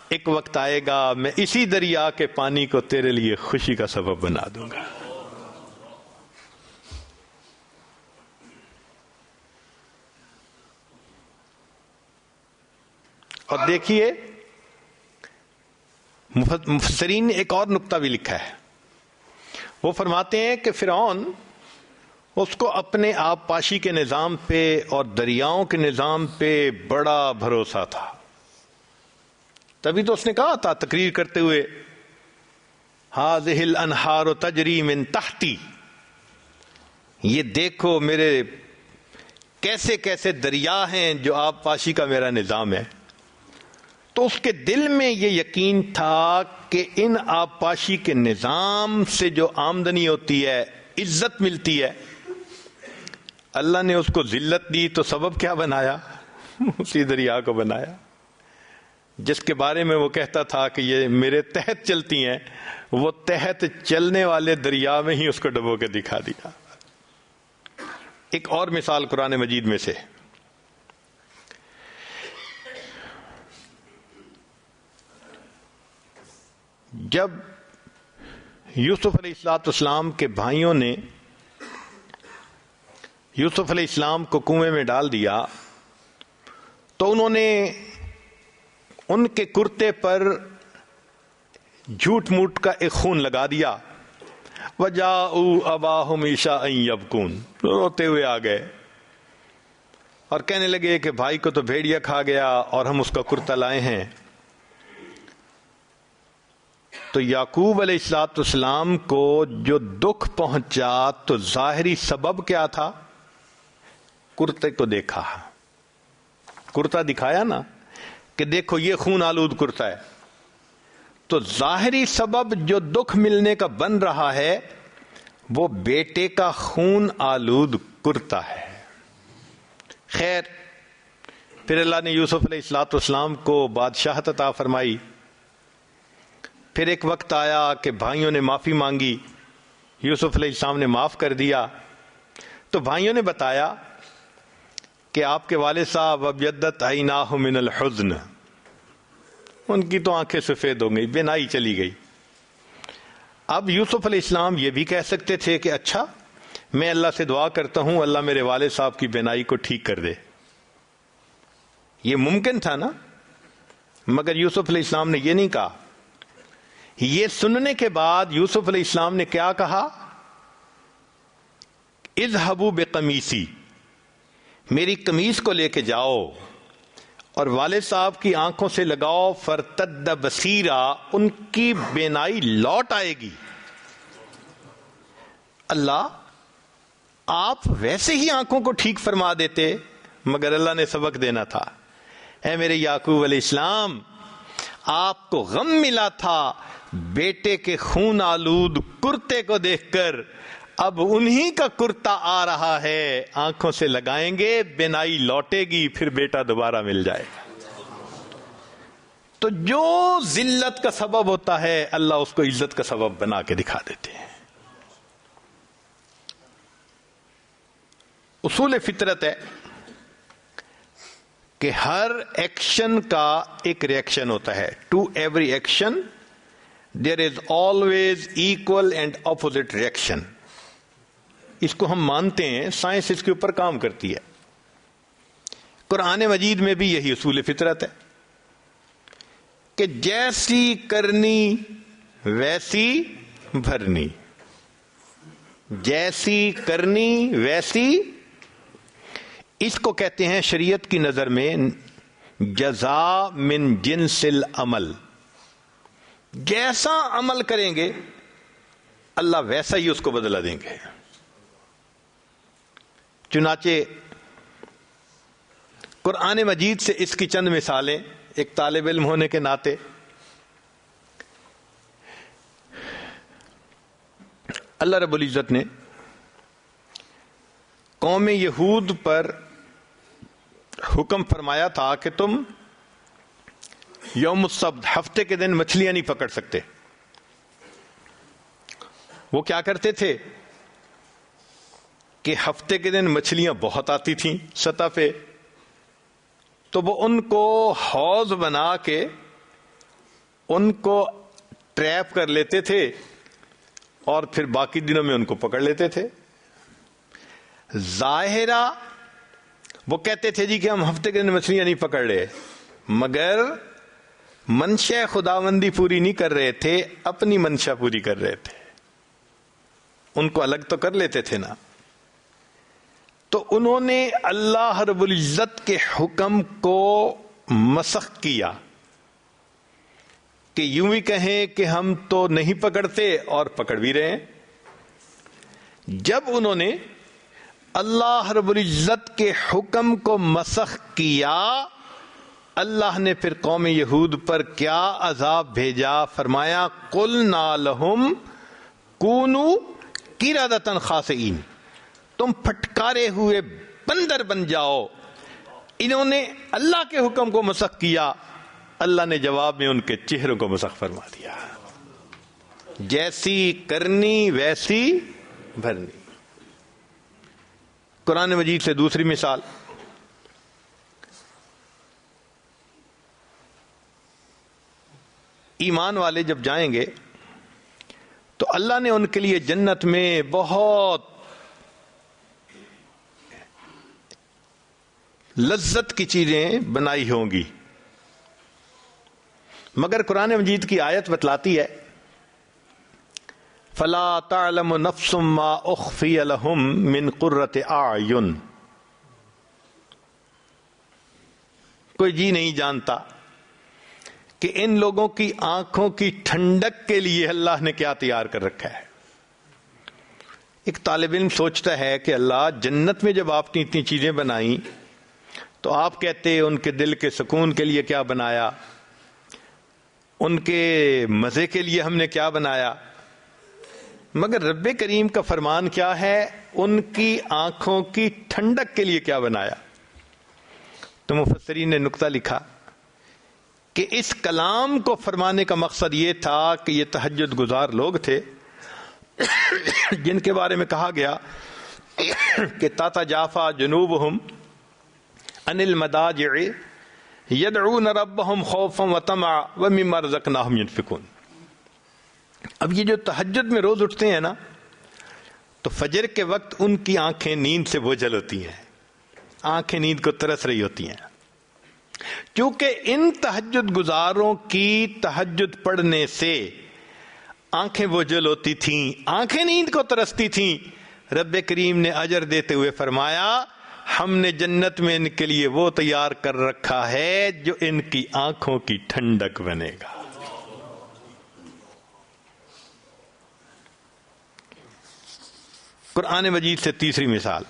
ایک وقت آئے گا میں اسی دریا کے پانی کو تیرے لیے خوشی کا سبب بنا دوں گا۔ اور دیکھیے مفسرین نے ایک اور نقطہ بھی لکھا ہے، وہ فرماتے ہیں کہ فرعون اس کو اپنے آب پاشی کے نظام پہ اور دریاؤں کے نظام پہ بڑا بھروسہ تھا، تبھی تو اس نے کہا تھا تقریر کرتے ہوئے، ہذہ الانہار تجری من تحتی، یہ دیکھو میرے کیسے کیسے دریا ہیں جو آب پاشی کا میرا نظام ہے۔ تو اس کے دل میں یہ یقین تھا کہ ان آب پاشی کے نظام سے جو آمدنی ہوتی ہے، عزت ملتی ہے، اللہ نے اس کو ذلت دی تو سبب کیا بنایا؟ اسی دریا کو بنایا جس کے بارے میں وہ کہتا تھا کہ یہ میرے تحت چلتی ہیں، وہ تحت چلنے والے دریا میں ہی اس کو ڈبو کے دکھا دیا۔ ایک اور مثال قرآن مجید میں سے، جب یوسف علیہ السلام کے بھائیوں نے یوسف علیہ السلام کو کنویں میں ڈال دیا تو انہوں نے ان کے کرتے پر جھوٹ موٹ کا ایک خون لگا دیا، وَجَاءُوا أَبَاهُمْ عِشَاءً يَبْكُونَ، روتے ہوئے آ گئے اور کہنے لگے کہ بھائی کو تو بھیڑیا کھا گیا اور ہم اس کا کرتا لائے ہیں۔ تو یعقوب علیہ السلام کو جو دکھ پہنچا تو ظاہری سبب کیا تھا؟ کرتے کو دیکھا، کرتا دکھایا نا کہ دیکھو یہ خون آلود کرتا ہے، تو ظاہری سبب جو دکھ ملنے کا بن رہا ہے وہ بیٹے کا خون آلود کرتا ہے۔ خیر، پھر اللہ نے یوسف علیہ السلام کو بادشاہت عطا فرمائی۔ پھر ایک وقت آیا کہ بھائیوں نے معافی مانگی، یوسف علیہ السلام نے معاف کر دیا، تو بھائیوں نے بتایا کہ آپ کے والد صاحب ابیضت عیناہ من الحزن، ان کی تو آنکھیں سفید ہو گئی، بینائی چلی گئی۔ اب یوسف علیہ السلام یہ بھی کہہ سکتے تھے کہ اچھا میں اللہ سے دعا کرتا ہوں اللہ میرے والد صاحب کی بینائی کو ٹھیک کر دے، یہ ممکن تھا نا، مگر یوسف علیہ السلام نے یہ نہیں کہا۔ یہ سننے کے بعد یوسف علیہ السلام نے کیا کہا؟ اذهبوا بقمیصی، میری قمیص کو لے کے جاؤ اور والد صاحب کی آنکھوں سے لگاؤ، فرتد بصیرا، ان کی بینائی لوٹ آئے گی۔ اللہ، آپ ویسے ہی آنکھوں کو ٹھیک فرما دیتے، مگر اللہ نے سبق دینا تھا۔ اے میرے یعقوب علیہ السلام، آپ کو غم ملا تھا بیٹے کے خون آلود کرتے کو دیکھ کر، اب انہی کا کرتا آ رہا ہے، آنکھوں سے لگائیں گے، بینائی لوٹے گی، پھر بیٹا دوبارہ مل جائے گا۔ تو جو ذلت کا سبب ہوتا ہے اللہ اس کو عزت کا سبب بنا کے دکھا دیتے ہیں۔ اصول فطرت ہے کہ ہر ایکشن کا ایک ریئیکشن ہوتا ہے۔ To every action there is always equal and opposite reaction. اس کو ہم مانتے ہیں، سائنس اس کے اوپر کام کرتی ہے۔ قرآن مجید میں بھی یہی اصول فطرت ہے کہ جیسی کرنی ویسی بھرنی، جیسی کرنی ویسی. اس کو کہتے ہیں شریعت کی نظر میں جزا من جنس العمل. جیسا عمل کریں گے اللہ ویسا ہی اس کو بدلہ دیں گے. چنانچہ قرآن مجید سے اس کی چند مثالیں ایک طالب علم ہونے کے ناطے. اللہ رب العزت نے قوم یہود پر حکم فرمایا تھا کہ تم یوم السبت، ہفتے کے دن مچھلیاں نہیں پکڑ سکتے. وہ کیا کرتے تھے کہ ہفتے کے دن مچھلیاں بہت آتی تھیں سطح پہ، تو وہ ان کو حوض بنا کے ان کو ٹریپ کر لیتے تھے اور پھر باقی دنوں میں ان کو پکڑ لیتے تھے. ظاہرہ وہ کہتے تھے جی کہ ہم ہفتے کے دن مچھلیاں نہیں پکڑ رہے، مگر منشا خداوندی پوری نہیں کر رہے تھے، اپنی منشا پوری کر رہے تھے. ان کو الگ تو کر لیتے تھے نا. تو انہوں نے اللہ رب العزت کے حکم کو مسخ کیا کہ یوں ہی کہیں کہ ہم تو نہیں پکڑتے اور پکڑ بھی رہے ہیں. جب انہوں نے اللہ رب العزت کے حکم کو مسخ کیا، اللہ نے پھر قوم یہود پر کیا عذاب بھیجا. فرمایا قلنا لہم کونوا قردۃ خاسئین، تم پھٹکارے ہوئے بندر بن جاؤ. انہوں نے اللہ کے حکم کو مسخ کیا، اللہ نے جواب میں ان کے چہروں کو مسخ فرما دیا. جیسی کرنی ویسی بھرنی. قرآن مجید سے دوسری مثال، ایمان والے جب جائیں گے تو اللہ نے ان کے لیے جنت میں بہت لذت کی چیزیں بنائی ہوں گی، مگر قرآن مجید کی آیت بتلاتی ہے فَلَا تَعْلَمُ نَفْسٌ مَّا أُخْفِيَ لَهُم مِّن قُرَّةِ أَعْيُنٍ. کوئی جی نہیں جانتا کہ ان لوگوں کی آنکھوں کی ٹھنڈک کے لیے اللہ نے کیا تیار کر رکھا ہے. ایک طالب علم سوچتا ہے کہ اللہ جنت میں جب آپ نے اتنی چیزیں بنائیں تو آپ کہتے ان کے دل کے سکون کے لیے کیا بنایا، ان کے مزے کے لیے ہم نے کیا بنایا، مگر رب کریم کا فرمان کیا ہے، ان کی آنکھوں کی ٹھنڈک کے لیے کیا بنایا. تو مفسرین نے نقطہ لکھا کہ اس کلام کو فرمانے کا مقصد یہ تھا کہ یہ تہجد گزار لوگ تھے جن کے بارے میں کہا گیا کہ تتجافی جنوبہم عن المضاجع یدعون ربہم خوفا وطمعا ومما رزقناہم ینفقون. اب یہ جو تہجد میں روز اٹھتے ہیں نا، تو فجر کے وقت ان کی آنکھیں نیند سے بوجھل ہوتی ہیں، آنکھیں نیند کو ترس رہی ہوتی ہیں، کیونکہ ان تہجد گزاروں کی تہجد پڑھنے سے آنکھیں بوجھل ہوتی تھیں، آنکھیں نیند کو ترستی تھیں. رب کریم نے اجر دیتے ہوئے فرمایا ہم نے جنت میں ان کے لیے وہ تیار کر رکھا ہے جو ان کی آنکھوں کی ٹھنڈک بنے گا. قرآن مجید سے تیسری مثال،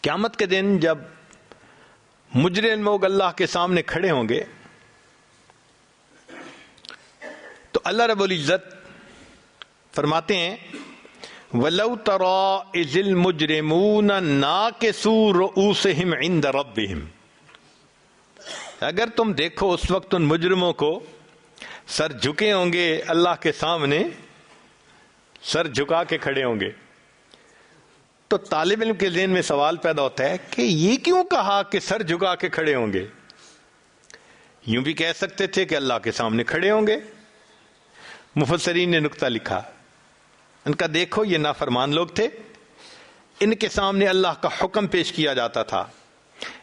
قیامت کے دن جب مجرم لوگ اللہ کے سامنے کھڑے ہوں گے تو اللہ رب العزت فرماتے ہیں وَلَوْ تَرَىٰ إِذِ الْمُجْرِمُونَ نَاكِسُو رُءُوسِهِمْ عِنْدَ رَبِّهِمْ. اگر تم دیکھو اس وقت ان مجرموں کو سر جھکے ہوں گے اللہ کے سامنے، سر جھکا کے کھڑے ہوں گے. تو طالب علم کے ذہن میں سوال پیدا ہوتا ہے کہ یہ کیوں کہا کہ سر جھکا کے کھڑے ہوں گے؟ یوں بھی کہہ سکتے تھے کہ اللہ کے سامنے کھڑے ہوں گے. مفسرین نے نقطہ لکھا، ان کا دیکھو یہ نافرمان لوگ تھے، ان کے سامنے اللہ کا حکم پیش کیا جاتا تھا،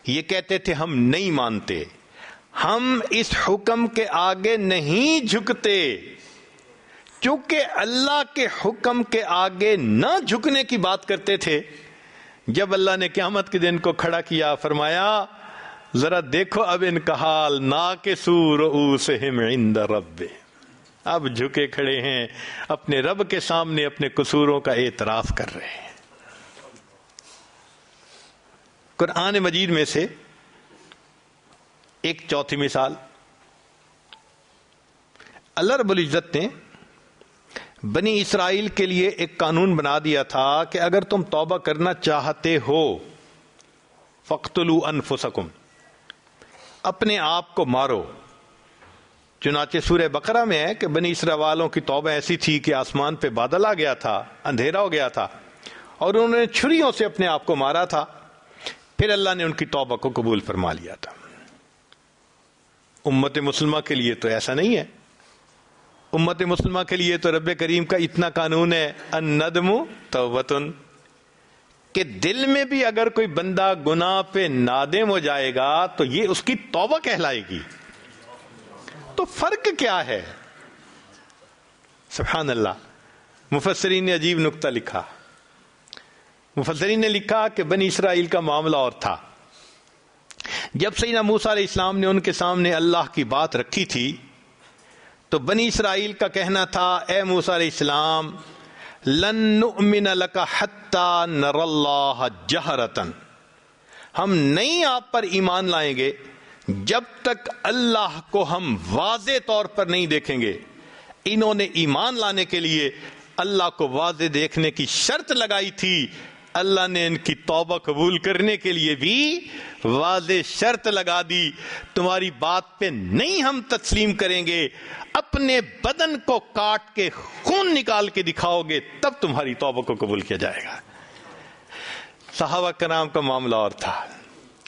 یہ کہتے تھے ہم نہیں مانتے، ہم اس حکم کے آگے نہیں جھکتے. چونکہ اللہ کے حکم کے آگے نہ جھکنے کی بات کرتے تھے، جب اللہ نے قیامت کے دن کو کھڑا کیا فرمایا ذرا دیکھو اب ان کا حال، ناکسوا رؤوسہم عند رب، اب جھکے کھڑے ہیں اپنے رب کے سامنے، اپنے قصوروں کا اعتراف کر رہے ہیں. قرآن مجید میں سے ایک چوتھی مثال، اللہ رب العزت نے بنی اسرائیل کے لیے ایک قانون بنا دیا تھا کہ اگر تم توبہ کرنا چاہتے ہو فَاقْتُلُوا أَنفُسَكُمْ، اپنے آپ کو مارو. چنانچہ سورہ بقرہ میں ہے کہ بنی اسرائیل والوں کی توبہ ایسی تھی کہ آسمان پہ بادل آ گیا تھا، اندھیرا ہو گیا تھا، اور انہوں نے چھریوں سے اپنے آپ کو مارا تھا. پھر اللہ نے ان کی توبہ کو قبول فرما لیا تھا. امت مسلمہ کے لیے تو ایسا نہیں ہے. امت مسلمہ کے لیے تو رب کریم کا اتنا قانون ہے الندم توبۃ، کہ دل میں بھی اگر کوئی بندہ گناہ پہ نادم ہو جائے گا تو یہ اس کی توبہ کہلائے گی. تو فرق کیا ہے؟ سبحان اللہ. مفسرین نے عجیب نکتہ لکھا. مفسرین نے لکھا کہ بنی اسرائیل کا معاملہ اور تھا. جب سیدنا موسیٰ علیہ السلام نے ان کے سامنے اللہ کی بات رکھی تھی تو بنی اسرائیل کا کہنا تھا اے موسیٰ علیہ السلام لن نؤمن لک حتی نری اللہ جہرۃ، ہم نہیں آپ پر ایمان لائیں گے جب تک اللہ کو ہم واضح طور پر نہیں دیکھیں گے. انہوں نے ایمان لانے کے لیے اللہ کو واضح دیکھنے کی شرط لگائی تھی. اللہ نے ان کی توبہ قبول کرنے کے لیے بھی واضح شرط لگا دی، تمہاری بات پہ نہیں ہم تسلیم کریں گے، اپنے بدن کو کاٹ کے خون نکال کے دکھاؤ گے تب تمہاری توبہ کو قبول کیا جائے گا. صحابہ کرام کا معاملہ اور تھا.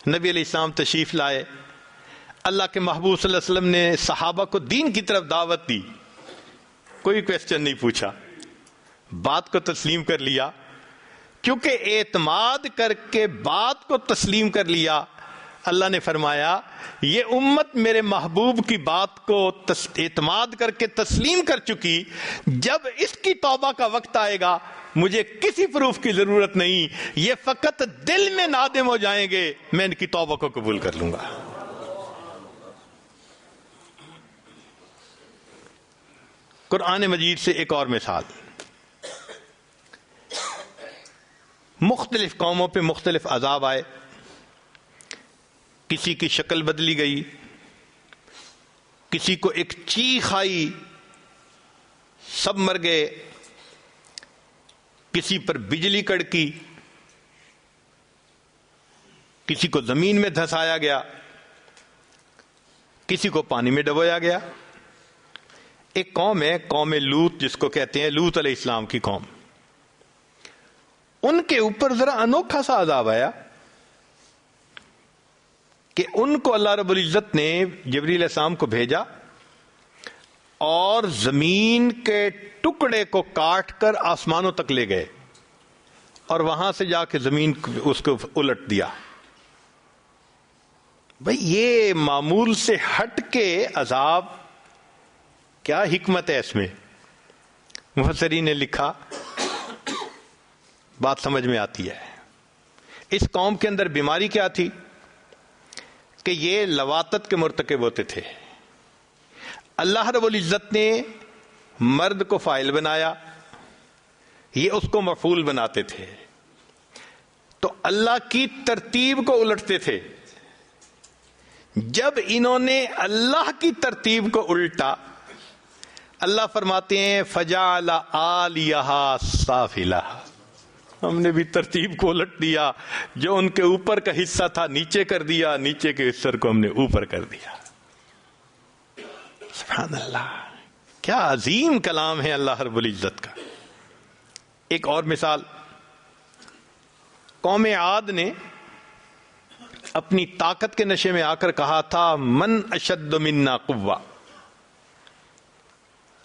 نبی علیہ السلام تشریف لائے، اللہ کے محبوب صلی اللہ علیہ وسلم نے صحابہ کو دین کی طرف دعوت دی، کوئی کویسچن نہیں پوچھا، بات کو تسلیم کر لیا. کیونکہ اعتماد کر کے بات کو تسلیم کر لیا، اللہ نے فرمایا یہ امت میرے محبوب کی بات کو اعتماد کر کے تسلیم کر چکی، جب اس کی توبہ کا وقت آئے گا مجھے کسی پروف کی ضرورت نہیں، یہ فقط دل میں نادم ہو جائیں گے، میں ان کی توبہ کو قبول کر لوں گا. قرآن مجید سے ایک اور مثال، مختلف قوموں پہ مختلف عذاب آئے، کسی کی شکل بدلی گئی، کسی کو ایک چیخ آئی سب مر گئے، کسی پر بجلی کڑکی، کسی کو زمین میں دھسایا گیا، کسی کو پانی میں ڈبویا گیا. ایک قوم ہے قوم لوط، جس کو کہتے ہیں لوط علیہ السلام کی قوم، ان کے اوپر ذرا انوکھا سا عذاب آیا کہ ان کو اللہ رب العزت نے جبریل علیہ السلام کو بھیجا اور زمین کے ٹکڑے کو کاٹ کر آسمانوں تک لے گئے اور وہاں سے جا کے زمین اس کو الٹ دیا. بھئی یہ معمول سے ہٹ کے عذاب، کیا حکمت ہے اس میں؟ مفسرین نے لکھا، بات سمجھ میں آتی ہے. اس قوم کے اندر بیماری کیا تھی کہ یہ لواطت کے مرتکب ہوتے تھے. اللہ رب العزت نے مرد کو فاعل بنایا، یہ اس کو مفعول بناتے تھے، تو اللہ کی ترتیب کو الٹتے تھے. جب انہوں نے اللہ کی ترتیب کو الٹا، اللہ فرماتے ہیں فجعل عالیہا سافلہا، ہم نے بھی ترتیب کو الٹ دیا، جو ان کے اوپر کا حصہ تھا نیچے کر دیا، نیچے کے حصے کو ہم نے اوپر کر دیا. سبحان اللہ، کیا عظیم کلام ہے اللہ رب العزت کا. ایک اور مثال، قوم عاد نے اپنی طاقت کے نشے میں آ کر کہا تھا من اشد منا قوہ،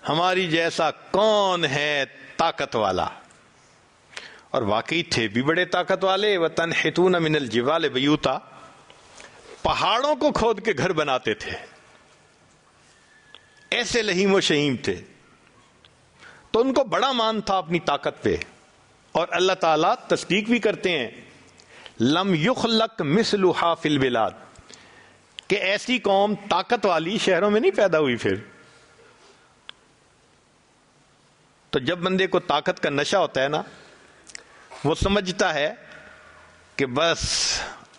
ہماری جیسا کون ہے طاقت والا. اور واقعی تھے بھی بڑے طاقت والے. وَتَنْحِتُونَ مِنَ الْجِبَالِ بَيُوتًا، پہاڑوں کو کھود کے گھر بناتے تھے، ایسے لہیم و شہیم تھے. تو ان کو بڑا مان تھا اپنی طاقت پہ، اور اللہ تعالیٰ تصدیق بھی کرتے ہیں لم یخلق مثلھا فی البلاد، کہ ایسی قوم طاقت والی شہروں میں نہیں پیدا ہوئی. پھر تو جب بندے کو طاقت کا نشہ ہوتا ہے نا، وہ سمجھتا ہے کہ بس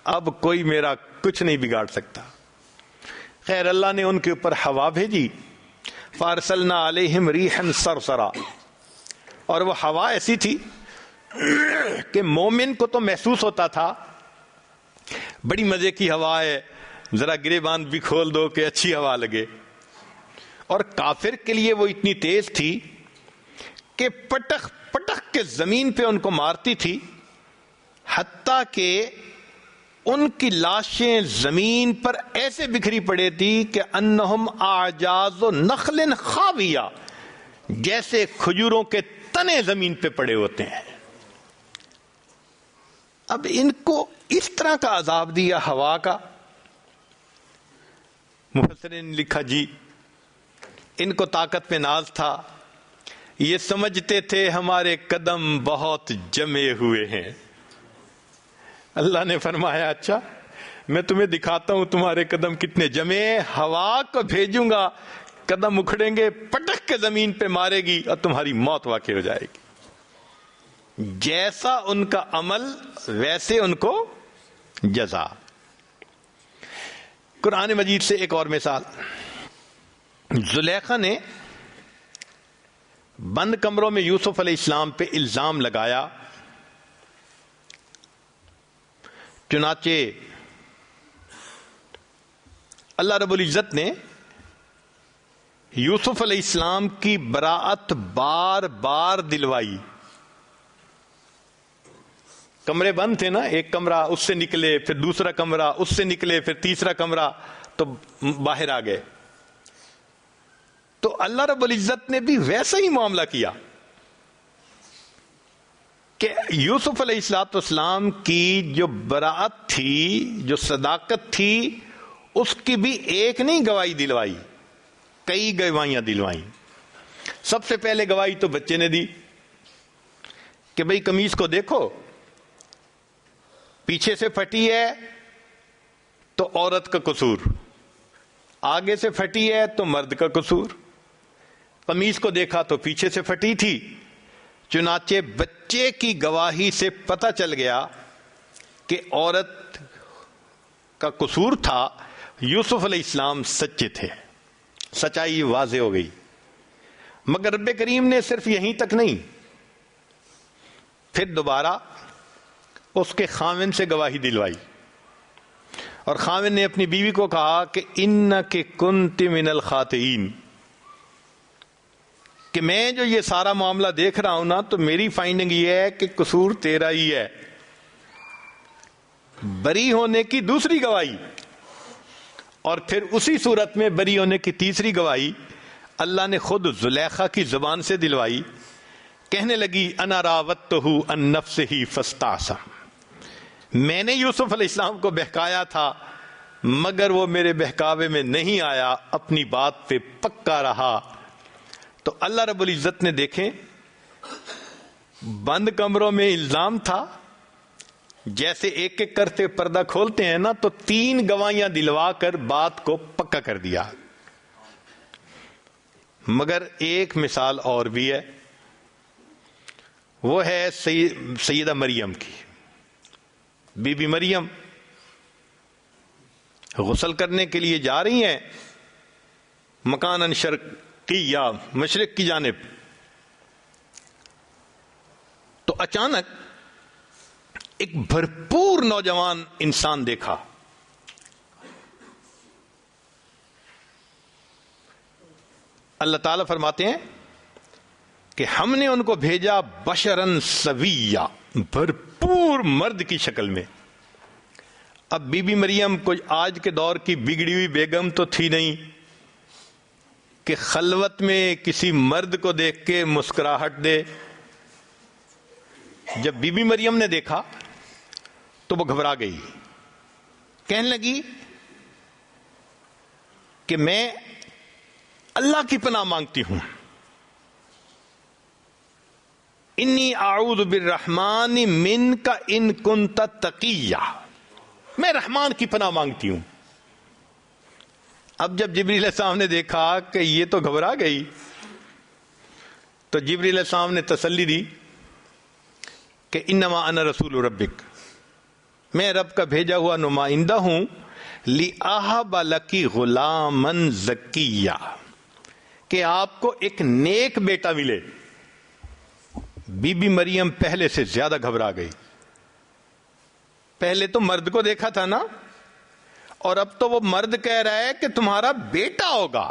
اب کوئی میرا کچھ نہیں بگاڑ سکتا. خیر اللہ نے ان کے اوپر ہوا بھیجی، فارسلنا علیہم ریحا صرصرا، اور وہ ہوا ایسی تھی کہ مومن کو تو محسوس ہوتا تھا بڑی مزے کی ہوا ہے، ذرا گریبان بھی کھول دو کہ اچھی ہوا لگے، اور کافر کے لیے وہ اتنی تیز تھی کہ پٹخ پٹخ کے زمین پہ ان کو مارتی تھی، حتیٰ کہ ان کی لاشیں زمین پر ایسے بکھری پڑے تھی کہ انہم اعجاز نخل خاویہ، جیسے کھجوروں کے تنے زمین پہ پڑے ہوتے ہیں. اب ان کو اس طرح کا عذاب دیا ہوا کا. مفسرین نے لکھا جی ان کو طاقت پہ ناز تھا، یہ سمجھتے تھے ہمارے قدم بہت جمے ہوئے ہیں. اللہ نے فرمایا اچھا میں تمہیں دکھاتا ہوں تمہارے قدم کتنے جمے، ہوا کو بھیجوں گا، قدم اکھڑیں گے، پٹک کے زمین پہ مارے گی اور تمہاری موت واقع ہو جائے گی. جیسا ان کا عمل ویسے ان کو جزا. قرآن مجید سے ایک اور مثال، زلیخا نے بند کمروں میں یوسف علیہ السلام پہ الزام لگایا، چنانچہ اللہ رب العزت نے یوسف علیہ السلام کی براءت بار بار دلوائی. کمرے بند تھے نا، ایک کمرہ اس سے نکلے، پھر دوسرا کمرہ اس سے نکلے، پھر تیسرا کمرہ، تو باہر آ گئے. تو اللہ رب العزت نے بھی ویسا ہی معاملہ کیا کہ یوسف علیہ السلام کی جو براءت تھی، جو صداقت تھی، اس کی بھی ایک نہیں گواہی دلوائی، کئی گواہیاں دلوائیں. سب سے پہلے گواہی تو بچے نے دی کہ بھئی قمیص کو دیکھو، پیچھے سے پھٹی ہے تو عورت کا قصور، آگے سے پھٹی ہے تو مرد کا قصور. قمیص کو دیکھا تو پیچھے سے پھٹی تھی، چنانچہ بچے کی گواہی سے پتہ چل گیا کہ عورت کا قصور تھا، یوسف علیہ السلام سچے تھے، سچائی واضح ہو گئی. مگر رب کریم نے صرف یہیں تک نہیں، پھر دوبارہ اس کے خاوند سے گواہی دلوائی، اور خاوند نے اپنی بیوی کو کہا کہ انک کنت من الخاطئین، کہ میں جو یہ سارا معاملہ دیکھ رہا ہوں نا، تو میری فائنڈنگ یہ ہے کہ قصور تیرا ہی ہے. بری ہونے کی دوسری گواہی، اور پھر اسی صورت میں بری ہونے کی تیسری گواہی اللہ نے خود زلیخا کی زبان سے دلوائی. کہنے لگی انا راودتہ عن نفسہ فاستعصم، میں نے یوسف علیہ السلام کو بہکایا تھا مگر وہ میرے بہکاوے میں نہیں آیا، اپنی بات پہ پکا رہا. تو اللہ رب العزت نے دیکھیں بند کمروں میں الزام تھا، جیسے ایک ایک کرتے پردہ کھولتے ہیں نا، تو 3 گواہیاں دلوا کر بات کو پکا کر دیا. مگر ایک مثال اور بھی ہے، وہ ہے سیدہ مریم کی. بی بی مریم غسل کرنے کے لیے جا رہی ہیں مکاناً شرقیہ، مشرق کی جانب. تو اچانک ایک بھرپور نوجوان انسان دیکھا. اللہ تعالیٰ فرماتے ہیں کہ ہم نے ان کو بھیجا بشرن سویہ، بھرپور مرد کی شکل میں. اب بی بی مریم کوئی آج کے دور کی بگڑی ہوئی بیگم تو تھی نہیں کہ خلوت میں کسی مرد کو دیکھ کے مسکراہٹ دے. جب بی بی مریم نے دیکھا تو وہ گھبرا گئی، کہنے لگی کہ میں اللہ کی پناہ مانگتی ہوں، انی اعوذ بالرحمن منک ان کنت تقیہ، میں رحمان کی پناہ مانگتی ہوں۔ اب جب جبریل علیہ السلام نے دیکھا کہ یہ تو گھبرا گئی، تو جبریل علیہ السلام نے تسلی دی کہ انما انا رسول ربک، میں رب کا بھیجا ہوا نمائندہ ہوں، لِأَهَبَ لَكِ غُلَامًا زَكِيًّا، کہ آپ کو ایک نیک بیٹا ملے۔ بی بی مریم پہلے سے زیادہ گھبرا گئی۔ پہلے تو مرد کو دیکھا تھا نا، اور اب تو وہ مرد کہہ رہا ہے کہ تمہارا بیٹا ہوگا۔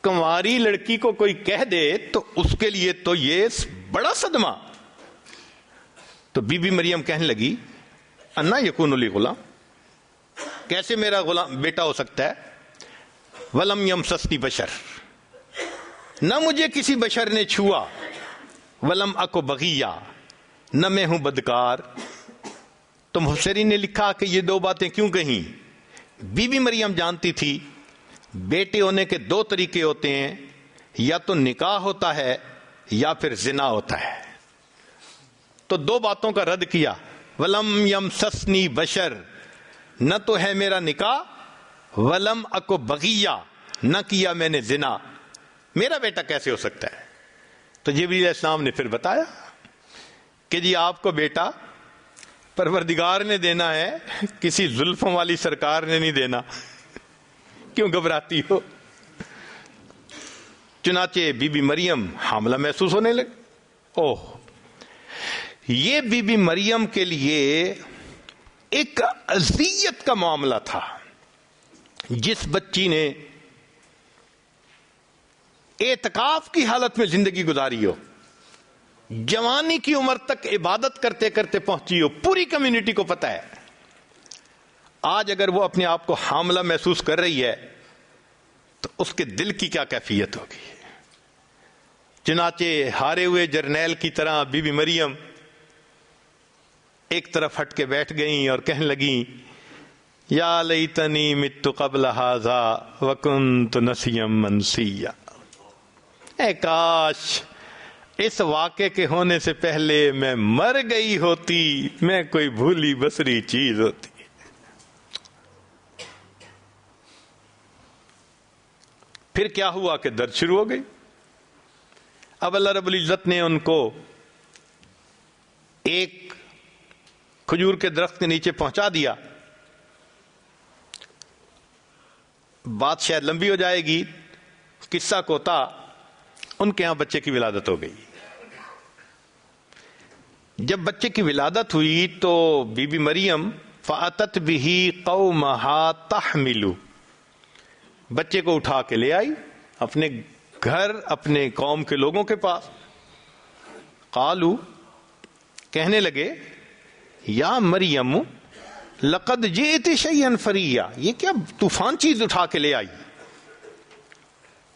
کنواری لڑکی کو کوئی کہہ دے تو اس کے لیے تو یہ بڑا صدمہ۔ تو بی بی مریم کہنے لگی انا یکون لی غلام، کیسے میرا غلام بیٹا ہو سکتا ہے؟ ولم یمسسنی بشر، نہ مجھے کسی بشر نے چھوا، ولم اکو بغیہ، نہ میں ہوں بدکار۔ تو مفسرین نے لکھا کہ یہ دو باتیں کیوں کہیں؟ بی بی مریم جانتی تھی بیٹے ہونے کے دو طریقے ہوتے ہیں، یا تو نکاح ہوتا ہے یا پھر زنا ہوتا ہے۔ تو دو باتوں کا رد کیا، ولم یمسسنی بشر، نہ تو ہے میرا نکاح، ولم اکو بغیہ، نہ کیا میں نے زنا، میرا بیٹا کیسے ہو سکتا ہے؟ تو جبریل علیہ السلام نے پھر بتایا کہ جی آپ کو بیٹا پروردگار نے دینا ہے، کسی زلفوں والی سرکار نے نہیں دینا، کیوں گھبراتی ہو؟ چنانچہ بی بی مریم حاملہ محسوس ہونے لگی۔ اوہ، یہ بی بی مریم کے لیے ایک اذیت کا معاملہ تھا۔ جس بچی نے اعتکاف کی حالت میں زندگی گزاری ہو، جوانی کی عمر تک عبادت کرتے کرتے پہنچی ہو، پوری کمیونٹی کو پتہ ہے، آج اگر وہ اپنے آپ کو حاملہ محسوس کر رہی ہے تو اس کے دل کی کیا کیفیت ہوگی؟ چنانچہ ہارے ہوئے جرنیل کی طرح بی بی مریم ایک طرف ہٹ کے بیٹھ گئیں اور کہنے لگیں یا لیتنی مت قبل ھذا وکنت نسیا منسیا، اے کاش اس واقعے کے ہونے سے پہلے میں مر گئی ہوتی، میں کوئی بھولی بسری چیز ہوتی۔ پھر کیا ہوا کہ درد شروع ہو گئی۔ اب اللہ رب العزت نے ان کو ایک کھجور کے درخت کے نیچے پہنچا دیا۔ بات شاید لمبی ہو جائے گی، قصہ کوتا، ان کے ہاں بچے کی ولادت ہو گئی۔ جب بچے کی ولادت ہوئی تو بی بی مریم فاتت بہ قومہا تحملو، بچے کو اٹھا کے لے آئی اپنے گھر، اپنے قوم کے لوگوں کے پاس۔ قالو، کہنے لگے یا مریم لقد جئت شیئا فریا، یہ کیا طوفان چیز اٹھا کے لے آئی؟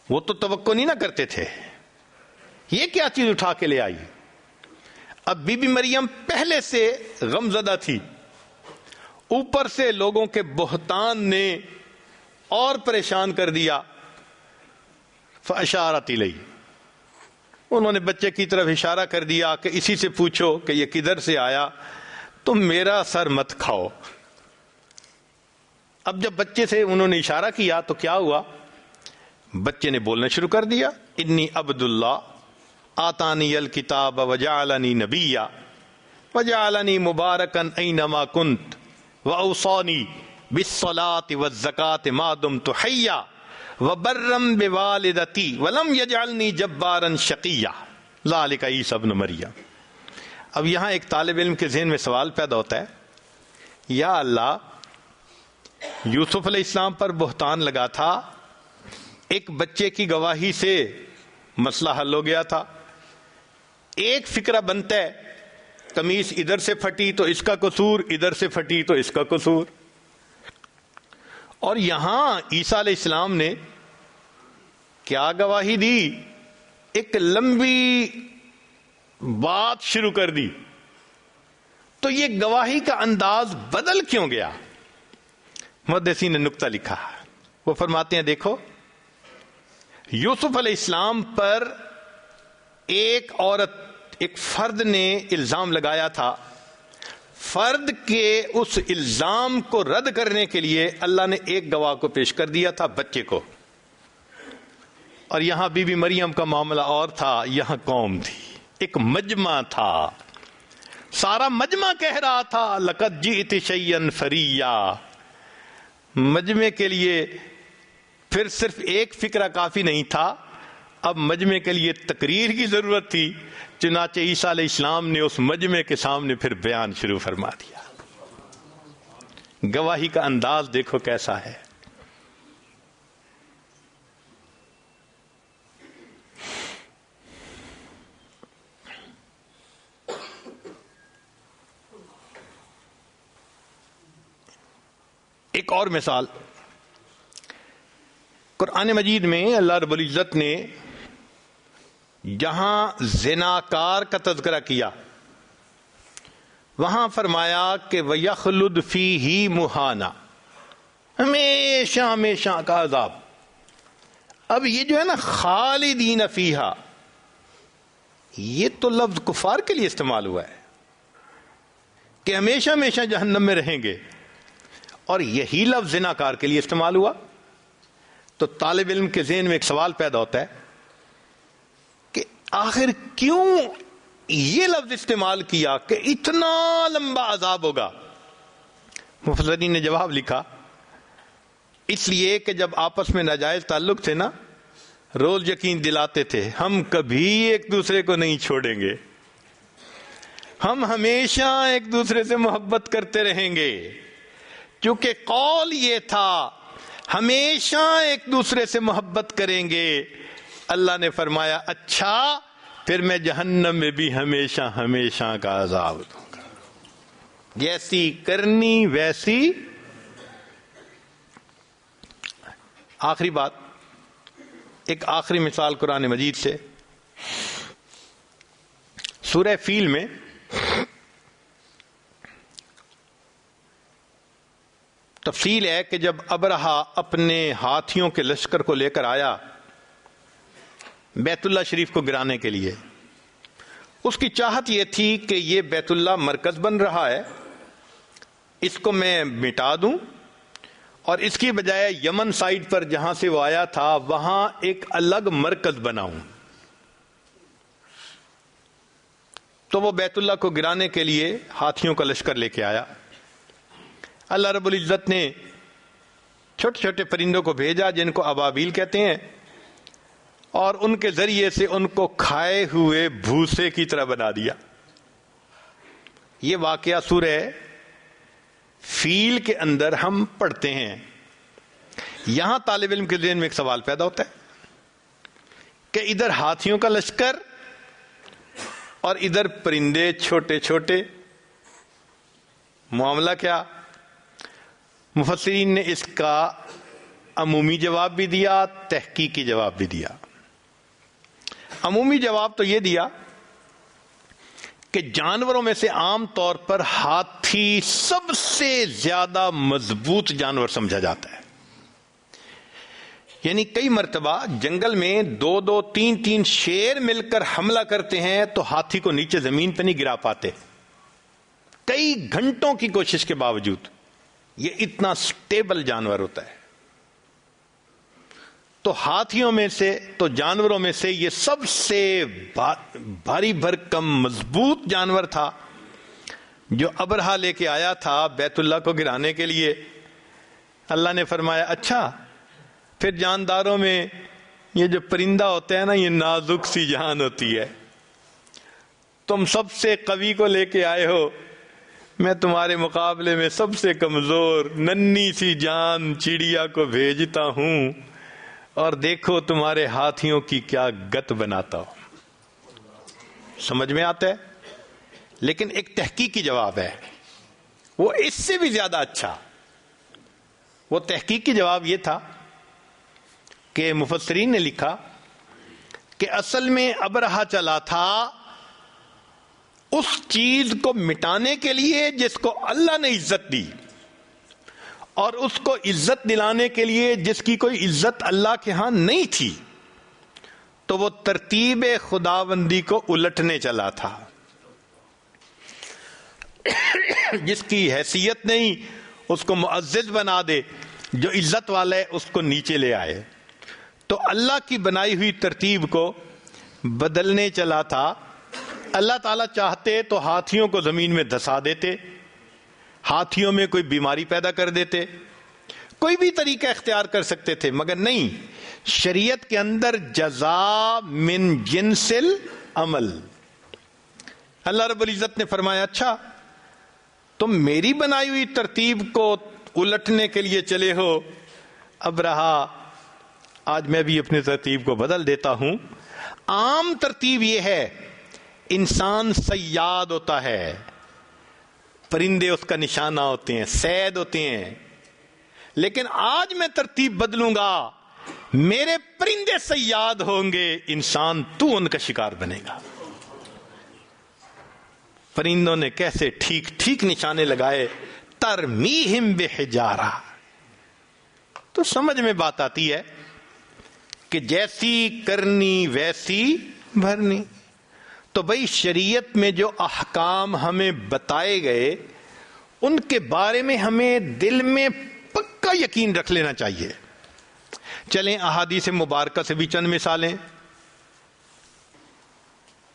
وہ تو توقع نہیں نہ کرتے تھے، یہ کیا چیز اٹھا کے لے آئی؟ اب بی بی مریم پہلے سے غمزدہ تھی، اوپر سے لوگوں کے بہتان نے اور پریشان کر دیا۔ فاشارت الیہ، انہوں نے بچے کی طرف اشارہ کر دیا کہ اسی سے پوچھو کہ یہ کدھر سے آیا، تم میرا سر مت کھاؤ۔ اب جب بچے سے انہوں نے اشارہ کیا تو کیا ہوا؟ بچے نے بولنا شروع کر دیا، انی عبد اللہ آتانی الکتاب وجعلنی نبیا وجعلنی مبارکا اینما کنت واوصانی بالصلاۃ والزکاۃ ما دمت حیا وبرا بوالدتی ولم یجعلنی جبارا شقیا ذلک عیسی ابن مریم۔ اب یہاں ایک طالب علم کے ذہن میں سوال پیدا ہوتا ہے، یا اللہ، یوسف علیہ السلام پر بہتان لگا تھا، ایک بچے کی گواہی سے مسئلہ حل ہو گیا تھا، ایک فکرہ بنتا ہے، قمیص ادھر سے پھٹی تو اس کا قصور، ادھر سے پھٹی تو اس کا قصور۔ اور یہاں عیسیٰ علیہ السلام نے کیا گواہی دی؟ ایک لمبی بات شروع کر دی۔ تو یہ گواہی کا انداز بدل کیوں گیا؟ محدثین نے نکتہ لکھا، وہ فرماتے ہیں دیکھو یوسف علیہ السلام پر ایک عورت، ایک فرد نے الزام لگایا تھا، فرد کے اس الزام کو رد کرنے کے لیے اللہ نے ایک گواہ کو پیش کر دیا تھا، بچے کو. اور یہاں بی بی مریم کا معاملہ اور تھا، یہاں قوم تھی، ایک مجمع تھا، سارا مجمع کہہ رہا تھا لقد جئت شیئا فریا. مجمع کے لیے پھر صرف ایک فکرہ کافی نہیں تھا، اب مجمع کے لیے تقریر کی ضرورت تھی. چنانچہ عیسیٰ علیہ السلام نے اس مجمع کے سامنے پھر بیان شروع فرما دیا. گواہی کا انداز دیکھو کیسا ہے. ایک اور مثال قرآن مجید میں اللہ رب العزت نے جہاں زناکار کا تذکرہ کیا وہاں فرمایا کہ وَيَخْلُدْ فِيهِ مُحَانًا، ہمیشہ ہمیشہ کا عذاب. اب یہ جو ہے نا خالدین فیہا، یہ تو لفظ کفار کے لیے استعمال ہوا ہے کہ ہمیشہ ہمیشہ جہنم میں رہیں گے، اور یہی لفظ زناکار کے لیے استعمال ہوا. تو طالب علم کے ذہن میں ایک سوال پیدا ہوتا ہے کہ آخر کیوں یہ لفظ استعمال کیا کہ اتنا لمبا عذاب ہوگا؟ مفسرین نے جواب لکھا اس لیے کہ جب آپس میں ناجائز تعلق تھے نا، روز یقین دلاتے تھے ہم کبھی ایک دوسرے کو نہیں چھوڑیں گے، ہم ہمیشہ ایک دوسرے سے محبت کرتے رہیں گے. کیونکہ قول یہ تھا ہمیشہ ایک دوسرے سے محبت کریں گے. اللہ نے فرمایا اچھا پھر میں جہنم میں بھی ہمیشہ ہمیشہ کا عذاب دوں گا، جیسی کرنی ویسی. آخری بات، ایک آخری مثال قرآن مجید سے. سورہ فیل میں تفصیل ہے کہ جب ابرہا اپنے ہاتھیوں کے لشکر کو لے کر آیا بیت اللہ شریف کو گرانے کے لیے، اس کی چاہت یہ تھی کہ یہ بیت اللہ مرکز بن رہا ہے، اس کو میں مٹا دوں اور اس کی بجائے یمن سائڈ پر جہاں سے وہ آیا تھا وہاں ایک الگ مرکز بناؤں. تو وہ بیت اللہ کو گرانے کے لیے ہاتھیوں کا لشکر لے کے آیا. اللہ رب العزت نے چھوٹے چھوٹے پرندوں کو بھیجا جن کو ابابیل کہتے ہیں، اور ان کے ذریعے سے ان کو کھائے ہوئے بھوسے کی طرح بنا دیا. یہ واقعہ سورہ فیل کے اندر ہم پڑھتے ہیں. یہاں طالب علم کے ذہن میں ایک سوال پیدا ہوتا ہے کہ ادھر ہاتھیوں کا لشکر اور ادھر پرندے چھوٹے چھوٹے، معاملہ کیا؟ مفسرین نے اس کا عمومی جواب بھی دیا، تحقیقی جواب بھی دیا. عمومی جواب تو یہ دیا کہ جانوروں میں سے عام طور پر ہاتھی سب سے زیادہ مضبوط جانور سمجھا جاتا ہے. یعنی کئی مرتبہ جنگل میں 2-3 شیر مل کر حملہ کرتے ہیں تو ہاتھی کو نیچے زمین پہ نہیں گرا پاتے، کئی گھنٹوں کی کوشش کے باوجود. یہ اتنا سٹیبل جانور ہوتا ہے. تو ہاتھیوں میں سے، تو جانوروں میں سے یہ سب سے بھاری بھرکم مضبوط جانور تھا جو ابرہا لے کے آیا تھا بیت اللہ کو گرانے کے لیے. اللہ نے فرمایا اچھا پھر جانداروں میں یہ جو پرندہ ہوتا ہے نا، یہ نازک سی جان ہوتی ہے، تم سب سے قوی کو لے کے آئے ہو، میں تمہارے مقابلے میں سب سے کمزور ننھی سی جان چڑیا کو بھیجتا ہوں، اور دیکھو تمہارے ہاتھیوں کی کیا گت بناتا ہوں. سمجھ میں آتا ہے؟ لیکن ایک تحقیقی جواب ہے، وہ اس سے بھی زیادہ اچھا. وہ تحقیقی جواب یہ تھا کہ مفسرین نے لکھا کہ اصل میں ابرہا چلا تھا اس چیز کو مٹانے کے لیے جس کو اللہ نے عزت دی، اور اس کو عزت دلانے کے لیے جس کی کوئی عزت اللہ کے ہاں نہیں تھی، تو وہ ترتیب خداوندی کو الٹنے چلا تھا۔ جس کی حیثیت نہیں اس کو معزز بنا دے، جو عزت والا ہے اس کو نیچے لے آئے۔ تو اللہ کی بنائی ہوئی ترتیب کو بدلنے چلا تھا۔ اللہ تعالیٰ چاہتے تو ہاتھیوں کو زمین میں دھسا دیتے، ہاتھیوں میں کوئی بیماری پیدا کر دیتے، کوئی بھی طریقہ اختیار کر سکتے تھے، مگر نہیں، شریعت کے اندر جزا من جنس العمل۔ اللہ رب العزت نے فرمایا اچھا تم میری بنائی ہوئی ترتیب کو الٹنے کے لیے چلے ہو، اب رہا، آج میں بھی اپنی ترتیب کو بدل دیتا ہوں۔ عام ترتیب یہ ہے، انسان صیاد ہوتا ہے، پرندے اس کا نشانہ ہوتے ہیں، صید ہوتے ہیں، لیکن آج میں ترتیب بدلوں گا، میرے پرندے صیاد ہوں گے، انسان تو ان کا شکار بنے گا۔ پرندوں نے کیسے ٹھیک ٹھیک نشانے لگائے، ترمیہم بحجارہ۔ تو سمجھ میں بات آتی ہے کہ جیسی کرنی ویسی بھرنی۔ تو بھئی شریعت میں جو احکام ہمیں بتائے گئے ان کے بارے میں ہمیں دل میں پکا یقین رکھ لینا چاہیے۔ چلیں احادیث مبارکہ سے بھی چند مثالیں۔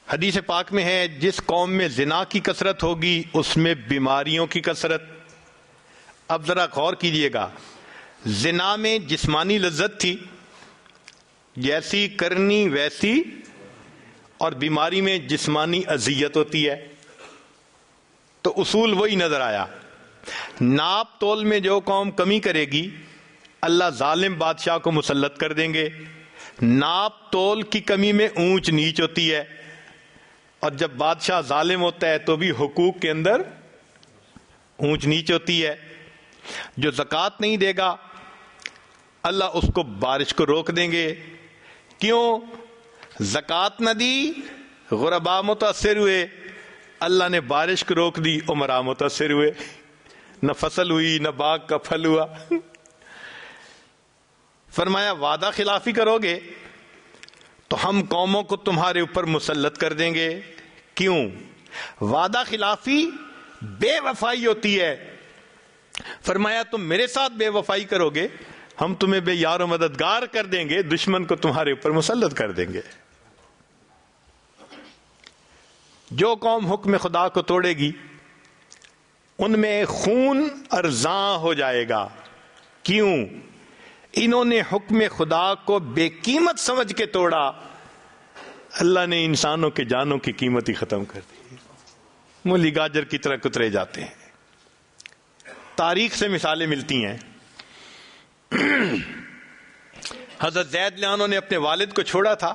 حدیث پاک میں ہے جس قوم میں زنا کی کثرت ہوگی اس میں بیماریوں کی کثرت۔ اب ذرا غور کیجئے گا، زنا میں جسمانی لذت تھی، جیسی کرنی ویسی، اور بیماری میں جسمانی اذیت ہوتی ہے، تو اصول وہی نظر آیا۔ ناپ تول میں جو قوم کمی کرے گی اللہ ظالم بادشاہ کو مسلط کر دیں گے۔ ناپ تول کی کمی میں اونچ نیچ ہوتی ہے، اور جب بادشاہ ظالم ہوتا ہے تو بھی حقوق کے اندر اونچ نیچ ہوتی ہے۔ جو زکوٰۃ نہیں دے گا اللہ اس کو بارش کو روک دیں گے۔ کیوں؟ زکوٰۃ نہ دی، غربا متاثر ہوئے، اللہ نے بارش کو روک دی، امراء متاثر ہوئے، نہ فصل ہوئی نہ باغ کا پھل ہوا۔ فرمایا وعدہ خلافی کرو گے تو ہم قوموں کو تمہارے اوپر مسلط کر دیں گے۔ کیوں؟ وعدہ خلافی بے وفائی ہوتی ہے۔ فرمایا تم میرے ساتھ بے وفائی کرو گے ہم تمہیں بے یار و مددگار کر دیں گے، دشمن کو تمہارے اوپر مسلط کر دیں گے۔ جو قوم حکم خدا کو توڑے گی ان میں خون ارزاں ہو جائے گا۔ کیوں؟ انہوں نے حکم خدا کو بے قیمت سمجھ کے توڑا، اللہ نے انسانوں کے جانوں کی قیمت ہی ختم کر دی، مولی گاجر کی طرح کترے جاتے ہیں۔ تاریخ سے مثالیں ملتی ہیں۔ حضرت زید لعنہ نے اپنے والد کو چھوڑا تھا،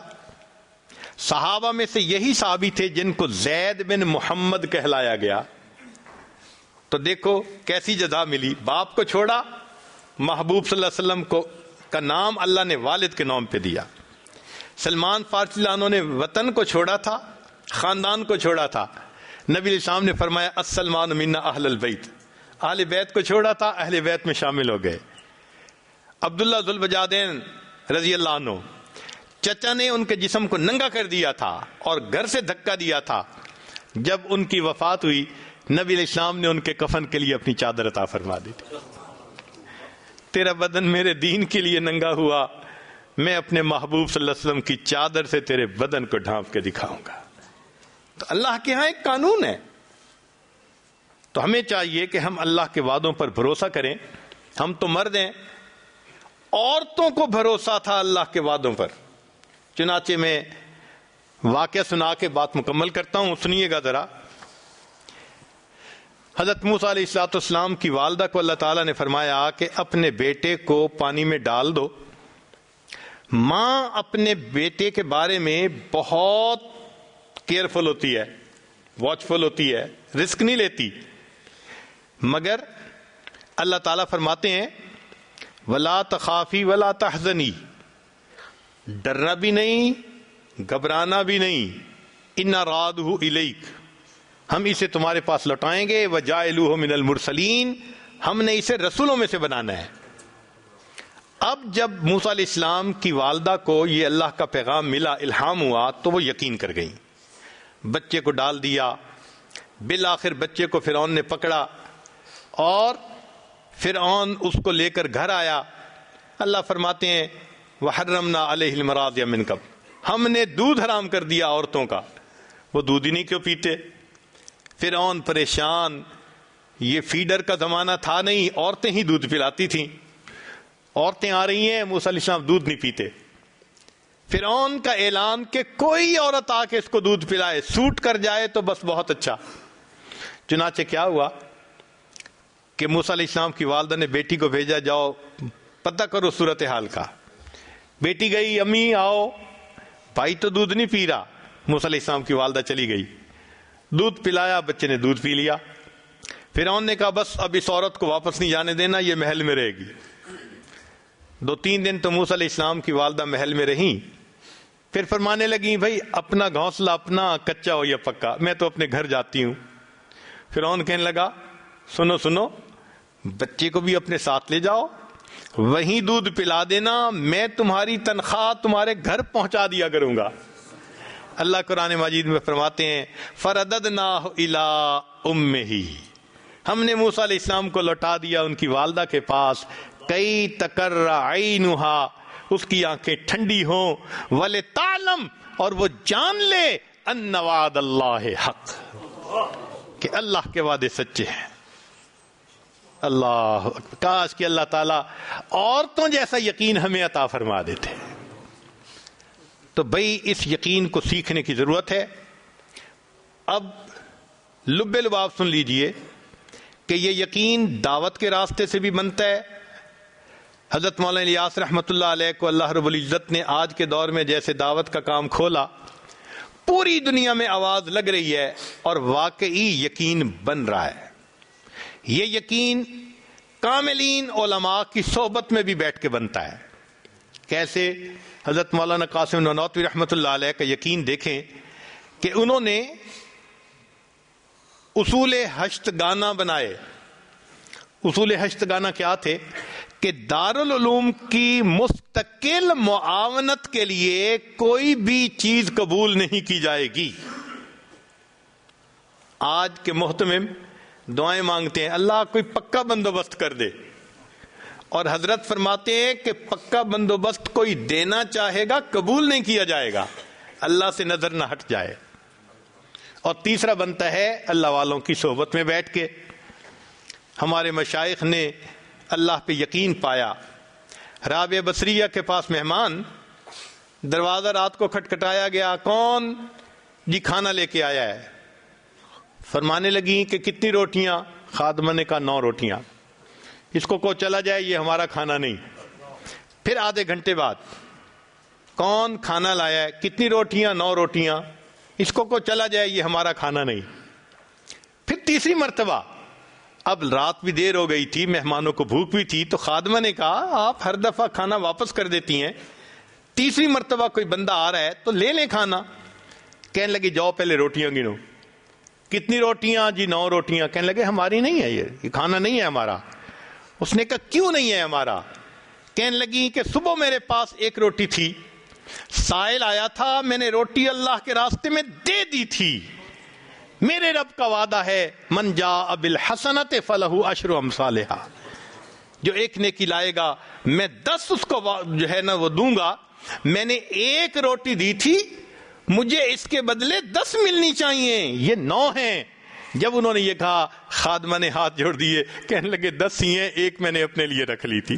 صحابہ میں سے یہی صحابی تھے جن کو زید بن محمد کہلایا گیا۔ تو دیکھو کیسی جزا ملی، باپ کو چھوڑا، محبوب صلی اللہ علیہ وسلم کو کا نام اللہ نے والد کے نام پہ دیا۔ سلمان فارسی لعنہ نے وطن کو چھوڑا تھا، خاندان کو چھوڑا تھا، نبی علیہ السلام نے فرمایا السلمان منا اہل البیت، اہل بیت کو چھوڑا تھا، اہل بیت میں شامل ہو گئے۔ عبداللہ ذوالبجادین رضی اللہ عنہ، چچا نے ان کے جسم کو ننگا کر دیا تھا اور گھر سے دھکا دیا تھا۔ جب ان کی وفات ہوئی نبی علیہ السلام نے ان کے کفن کے لیے اپنی چادر عطا فرما دی تھی۔ تیرا بدن میرے دین کے لیے ننگا ہوا، میں اپنے محبوب صلی اللہ علیہ وسلم کی چادر سے تیرے بدن کو ڈھانپ کے دکھاؤں گا۔ تو اللہ کے ہاں ایک قانون ہے، تو ہمیں چاہیے کہ ہم اللہ کے وعدوں پر بھروسہ کریں۔ ہم تو مرد ہیں، عورتوں کو بھروسہ تھا اللہ کے وعدوں پر۔ چنانچہ میں واقعہ سنا کے بات مکمل کرتا ہوں، سنیے گا ذرا۔ حضرت موسیٰ علیہ السلام کی والدہ کو اللہ تعالیٰ نے فرمایا کہ اپنے بیٹے کو پانی میں ڈال دو۔ ماں اپنے بیٹے کے بارے میں بہت کیئرفل ہوتی ہے، واچفل ہوتی ہے، رسک نہیں لیتی، مگر اللہ تعالیٰ فرماتے ہیں وَلَا تَخَافِي وَلَا تَحْزَنِي، ڈرنا بھی نہیں گھبرانا بھی نہیں، إِنَّ رَادُهُ إِلَيْكَ، ہم اسے تمہارے پاس لوٹائیں گے، وَجَائِلُوهُ مِنَ الْمُرْسَلِينَ، ہم نے اسے رسولوں میں سے بنانا ہے۔ اب جب موسیٰ علیہ السلام کی والدہ کو یہ اللہ کا پیغام ملا، الہام ہوا، تو وہ یقین کر گئیں، بچے کو ڈال دیا۔ بالآخر بچے کو فرعون نے پکڑا اور فرعون اس کو لے کر گھر آیا۔ اللہ فرماتے ہیں وَحَرَّمْنَا عَلَيْهِ الْمَرَاضِعَ مِنْ قَبْلُ، ہم نے دودھ حرام کر دیا عورتوں کا، وہ دودھ ہی نہیں کیوں پیتے۔ فرعون پریشان، یہ فیڈر کا زمانہ تھا نہیں، عورتیں ہی دودھ پلاتی تھیں، عورتیں آ رہی ہیں، موسیٰ علیہ السلام دودھ نہیں پیتے۔ فرعون کا اعلان کہ کوئی عورت آ کے اس کو دودھ پلائے، سوٹ کر جائے تو بس بہت اچھا۔ چنانچہ کیا ہوا کہ موسیٰ علیہ السلام کی والدہ نے بیٹی کو بھیجا، جاؤ پتہ کرو صورتحال کا۔ بیٹی گئی، امی آؤ، بھائی تو دودھ نہیں پی رہا۔ موسیٰ علیہ السلام کی والدہ چلی گئی، دودھ پلایا، بچے نے دودھ پی لیا۔ فرعون نے کہا بس اب اس عورت کو واپس نہیں جانے دینا، یہ محل میں رہے گی۔ 2-3 دن تو موسیٰ علیہ السلام کی والدہ محل میں رہیں، پھر فرمانے لگیں بھائی اپنا گھونسلہ اپنا، کچا ہو یا پکا، میں تو اپنے گھر جاتی ہوں۔ فرعون کہنے لگا سنو سنو، بچے کو بھی اپنے ساتھ لے جاؤ، وہیں دودھ پلا دینا، میں تمہاری تنخواہ تمہارے گھر پہنچا دیا کروں گا۔ اللہ قرآن مجید میں فرماتے ہیں فَرَدَدْنَاهُ إِلَىٰ أُمِّهِ، ہم نے موسیٰ علیہ السلام کو لوٹا دیا ان کی والدہ کے پاس، کئی تقر عینها، اس کی آنکھیں ٹھنڈی ہوں، وَلِتَعْلَمْ، اور وہ جان لے، أَنَّ وَعْدَ اللَّهِ حق، کہ اللہ کے وعدے سچے ہیں۔ اللہ کاش کہ اللہ تعالیٰ عورتوں جیسا یقین ہمیں عطا فرما دیتے۔ تو بھئی اس یقین کو سیکھنے کی ضرورت ہے۔ اب لب لباب سن لیجئے کہ یہ یقین دعوت کے راستے سے بھی بنتا ہے۔ حضرت مولانا الیاس رحمۃ اللہ علیہ کو اللہ رب العزت نے آج کے دور میں جیسے دعوت کا کام کھولا، پوری دنیا میں آواز لگ رہی ہے اور واقعی یقین بن رہا ہے۔ یہ یقین کاملین علماء کی صحبت میں بھی بیٹھ کے بنتا ہے۔ کیسے؟ حضرت مولانا قاسم نانوتوی رحمۃ اللہ علیہ کا یقین دیکھیں کہ انہوں نے اصول ہشتگانہ بنائے۔ اصول ہشتگانہ کیا تھے؟ کہ دارالعلوم کی مستقل معاونت کے لیے کوئی بھی چیز قبول نہیں کی جائے گی۔ آج کے محتمم دعائیں مانگتے ہیں اللہ کوئی پکا بندوبست کر دے، اور حضرت فرماتے ہیں کہ پکا بندوبست کوئی دینا چاہے گا قبول نہیں کیا جائے گا، اللہ سے نظر نہ ہٹ جائے۔ اور تیسرا بنتا ہے اللہ والوں کی صحبت میں بیٹھ کے۔ ہمارے مشائخ نے اللہ پہ یقین پایا۔ رابعہ بصریہ کے پاس مہمان، دروازہ رات کو کھٹکھٹایا گیا، کون؟ جی کھانا لے کے آیا ہے۔ فرمانے لگیں کہ کتنی روٹیاں؟ خادمہ نے کہا 9 روٹیاں۔ اس کو چلا جائے، یہ ہمارا کھانا نہیں۔ پھر آدھے گھنٹے بعد کون کھانا لایا ہے؟ کتنی روٹیاں؟ 9 روٹیاں۔ اس کو چلا جائے، یہ ہمارا کھانا نہیں۔ پھر تیسری مرتبہ، اب رات بھی دیر ہو گئی تھی، مہمانوں کو بھوک بھی تھی، تو خادمہ نے کہا آپ ہر دفعہ کھانا واپس کر دیتی ہیں، تیسری مرتبہ کوئی بندہ آ رہا ہے تو لے لیں کھانا۔ کہنے لگے جاؤ پہلے روٹیاں گنو۔ کتنی روٹیاں؟ جی 9 روٹیاں۔ کہنے لگے ہماری نہیں ہے، یہ کھانا نہیں ہے ہمارا۔ اس نے کہا کیوں نہیں ہے ہمارا؟ کہنے لگی کہ صبح میرے پاس 1 روٹی تھی، سائل آیا تھا، میں نے روٹی اللہ کے راستے میں دے دی تھی۔ میرے رب کا وعدہ ہے من جاء بالحسنۃ فلہ عشر امثالھا، جو ایک نیکی لائے گا میں 10 اس کو جو ہے نا وہ دوں گا۔ میں نے 1 روٹی دی تھی، مجھے اس کے بدلے 10 ملنی چاہیے، یہ 9 ہیں۔ جب انہوں نے یہ کہا خادمہ نے ہاتھ جوڑ دیے، کہنے لگے 10 ہی ہیں، 1 میں نے اپنے لیے رکھ لی تھی۔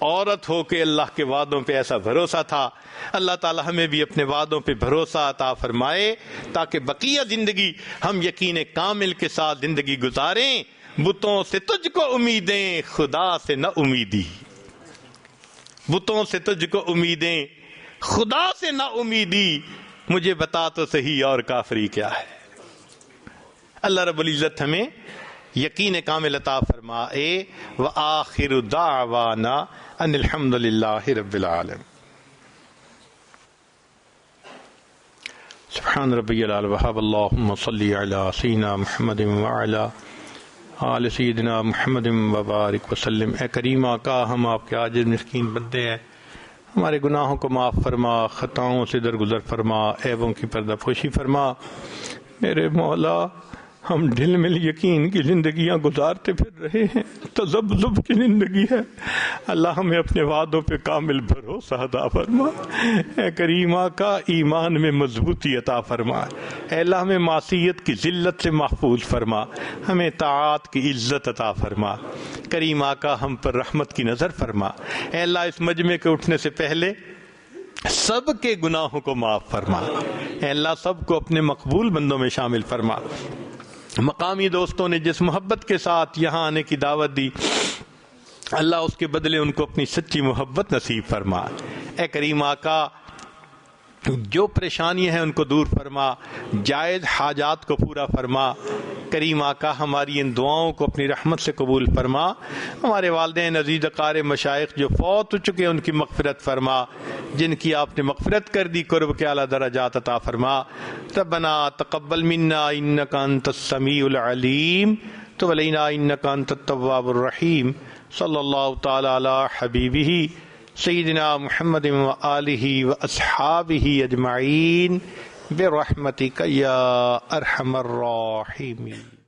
عورت ہو کے اللہ کے وعدوں پہ ایسا بھروسہ تھا۔ اللہ تعالی ہمیں بھی اپنے وعدوں پہ بھروسہ عطا فرمائے تاکہ بقیہ زندگی ہم یقین کامل کے ساتھ زندگی گزاریں۔ بتوں سے تجھ کو امیدیں، خدا سے نہ امیدی۔ بتوں سے تجھ کو امیدیں، خدا سے نہ امیدی، مجھے بتا تو صحیح اور کافری کیا ہے۔ اللہ رب العزت ہمیں یقین کامل عطا فرمائے۔ وآخر دعوانا ان الحمد للہ رب العالمین۔ سبحان ربی العلی وحب، اللہم صلی علی سیدنا محمد وعلی آل سیدنا محمد وبارک وسلم۔ اے کریم آقا، ہم آپ کے عاجز مسکین بندے ہیں، ہمارے گناہوں کو معاف فرما، خطاؤں سے درگزر فرما، عیبوں کی پردہ پوشی فرما۔ میرے مولا، ہم ڈھل مل یقین کی زندگیاں گزارتے پھر رہے ہیں، تذبذب کی زندگی ہے۔ اللہ ہمیں اپنے وعدوں پہ کامل بھروسہ عطا فرما۔ اے کریم آقا، ایمان میں مضبوطی عطا فرما۔ اے اللہ، ہمیں معصیت کی ذلت سے محفوظ فرما، ہمیں طاعات کی عزت عطا فرما۔ کریم آقا، ہم پر رحمت کی نظر فرما۔ اے اللہ، اس مجمع کے اٹھنے سے پہلے سب کے گناہوں کو معاف فرما۔ اے اللہ، سب کو اپنے مقبول بندوں میں شامل فرما۔ مقامی دوستوں نے جس محبت کے ساتھ یہاں آنے کی دعوت دی، اللہ اس کے بدلے ان کو اپنی سچی محبت نصیب فرما۔ اے کریم آقا، جو پریشانیاں ہیں ان کو دور فرما، جائز حاجات کو پورا فرما۔ کریم آقا، ہماری ان دعاؤں کو اپنی رحمت سے قبول فرما۔ ہمارے والدین عزیز اقارب مشائخ جو فوت ہو چکے ان کی مغفرت فرما، جن کی آپ نے مغفرت کر دی، قرب کے اعلیٰ درجات عطا فرما۔ ربنا تقبل منا انک انت السمیع العلیم تب علینا انک انت التواب الرحیم۔ صلی اللہ تعالی علی حبیبہ سیدنا محمد وآلہ واصحابہ اجمعین برحمتک یا ارحم الراحمین۔